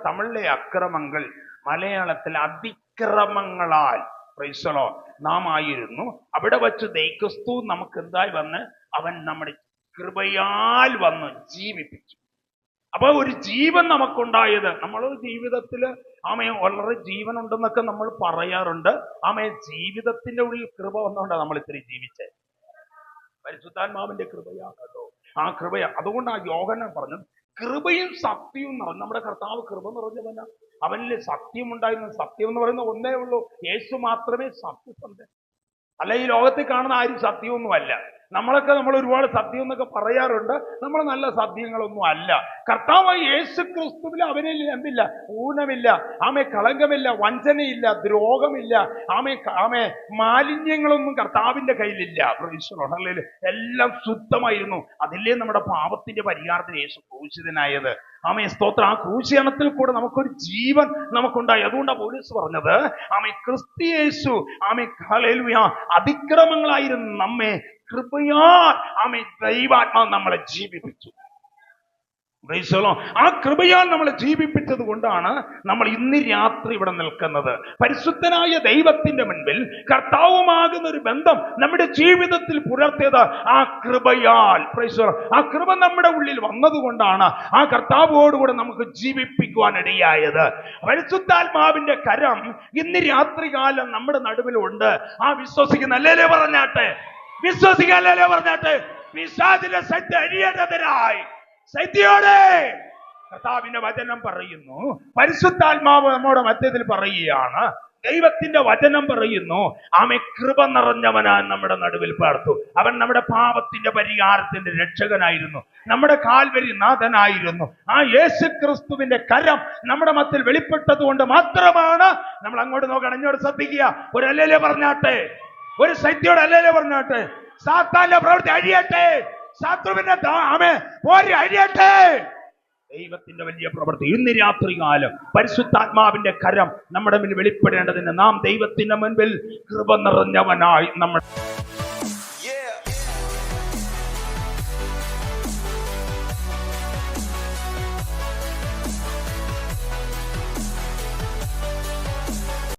തമിഴിലെ അക്രമങ്ങൾ, മലയാളത്തിൽ അതിക്രമങ്ങളാൽ പ്രൈസലോ നാം ആയിരുന്നു. അവിടെ വച്ച് ക്രിസ്തു നമുക്ക് എന്തായി വന്ന് അവൻ നമ്മുടെ കൃപയാൽ വന്ന് ജീവിപ്പിച്ചു. അപ്പൊ ഒരു ജീവൻ നമുക്കുണ്ടായത്, നമ്മൾ ജീവിതത്തിൽ ആമേ വളരെ ജീവൻ ഉണ്ടെന്നൊക്കെ നമ്മൾ പറയാറുണ്ട്. ആമേ ജീവിതത്തിന്റെ ഉള്ളിൽ കൃപ വന്നുകൊണ്ടാണ് നമ്മൾ ഇത്തിരി ജീവിച്ചേ. പരിശുദ്ധാത്മാവിന്റെ കൃപയാണ് കേട്ടോ. ആ കൃപയാ. അതുകൊണ്ട് ആ യോഹന്നാൻ പറഞ്ഞു കൃപയും സത്യവും നിറഞ്ഞു. നമ്മുടെ കർത്താവ് കൃപ നിറഞ്ഞവനാ. അവനിൽ സത്യം ഉണ്ടായിരുന്നു. സത്യം എന്ന് പറയുന്ന ഒന്നേ ഉള്ളൂ, യേശു മാത്രമേ സത്യസന്ധൻ. അല്ല, ഈ ലോകത്തിൽ കാണുന്ന ആരും സത്യമൊന്നുമല്ല. നമ്മൾ ഒരുപാട് സത്യം എന്നൊക്കെ പറയാറുണ്ട്. നമ്മൾ നല്ല സത്യങ്ങളൊന്നും അല്ല. കർത്താവ് യേശു ക്രിസ്തുവിൽ അവനിൽ എന്തില്ല? ഊനമില്ല, ആമേ കളങ്കമില്ല, വഞ്ചനയില്ല, ദ്രോഹമില്ല, ആമേ മാലിന്യങ്ങളൊന്നും കർത്താവിന്റെ കയ്യിലില്ല. എല്ലാം ശുദ്ധമായിരുന്നു. അതില്ലേ നമ്മുടെ പാപത്തിന്റെ പരിഹാരത്തിന് യേശു ക്രൂശിതനായത്. ആമേ സ്തോത്രം. ആ ക്രൂശീകരണത്തിൽ കൂടെ നമുക്കൊരു ജീവൻ നമുക്കുണ്ടായി. അതുകൊണ്ടാണ് പൗലോസ് പറഞ്ഞത് ആമേ ക്രിസ്തു യേശു ആമേ ഹല്ലേലൂയ അതിക്രമങ്ങളായിരുന്നു നമ്മെ കൃപയാൽ ആമേ ദൈവാത്മാവ് നമ്മളെ ജീവിപ്പിച്ചു. Praise the Lord. ആ കൃപയാൽ നമ്മളെ ജീവിപ്പിച്ചത് കൊണ്ടാണ് നമ്മൾ ഇന്ന് രാത്രി ഇവിടെ നിൽക്കുന്നത്. പരിശുദ്ധനായ ദൈവത്തിന്റെ മുൻപിൽ കർത്താവുമാകുന്ന ഒരു ബന്ധം നമ്മുടെ ജീവിതത്തിൽ പുലർത്തിയത് ആ കൃപയാൽ. Praise the Lord. ആ കൃപ നമ്മുടെ ഉള്ളിൽ വന്നതുകൊണ്ടാണ് ആ കർത്താവോടുകൂടെ നമുക്ക് ജീവിപ്പിക്കുവാൻ ഇടയായത്. പരിശുദ്ധാത്മാവിന്റെ കരം ഇന്ന് രാത്രികാലം നമ്മുടെ നടുവിലുണ്ട്. ആ വിശ്വസിക്കുന്ന അല്ലേ പറഞ്ഞാട്ടെ, വിശ്വസിക്കാനല്ലേ പറഞ്ഞാട്ടെ. പിശാചിന്റെ ശക്തി അഴിയേണ്ടതിനായി ശക്തിയോടെ കർത്താവിന്റെ വചനം പറയുന്നു. പരിശുദ്ധാത്മാവ് നമ്മുടെ മധ്യത്തിൽ പറയുകയാണ്. ദൈവത്തിന്റെ വചനം പറയുന്നു, ആമേ കൃപ നിറഞ്ഞവനാൻ നമ്മുടെ നടുവിൽ പാർത്തു. അവൻ നമ്മുടെ പാപത്തിന്റെ പരിഹാരത്തിന്റെ രക്ഷകനായിരുന്നു, നമ്മുടെ കാൽവരി നാഥനായിരുന്നു. ആ യേശു ക്രിസ്തുവിന്റെ കരം നമ്മുടെ മധ്യത്തിൽ വെളിപ്പെട്ടത് കൊണ്ട് മാത്രമാണ് നമ്മൾ അങ്ങോട്ട് നോക്കണം. അങ്ങോട്ട് ശ്രദ്ധിക്കുക. ഒരു അല്ലേലെ പറഞ്ഞാട്ടെ, ഒരു ശക്തിയോട് അല്ലേലെ പറഞ്ഞാട്ടെ. സാത്താന്റെ പ്രവൃത്തി അഴിയട്ടെ, ശത്രുവിന്റെ പോരി അഴിയട്ടെ. ദൈവത്തിന്റെ വലിയ പ്രവൃത്തി ഇന്ന് രാത്രികാലം പരിശുദ്ധാത്മാവിന്റെ കരം നമ്മുടെ മുന്നിൽ വെളിപ്പെടേണ്ടതിന് നാം ദൈവത്തിന്റെ മുൻപിൽ കൃപ നിറഞ്ഞവനായി നമ്മൾ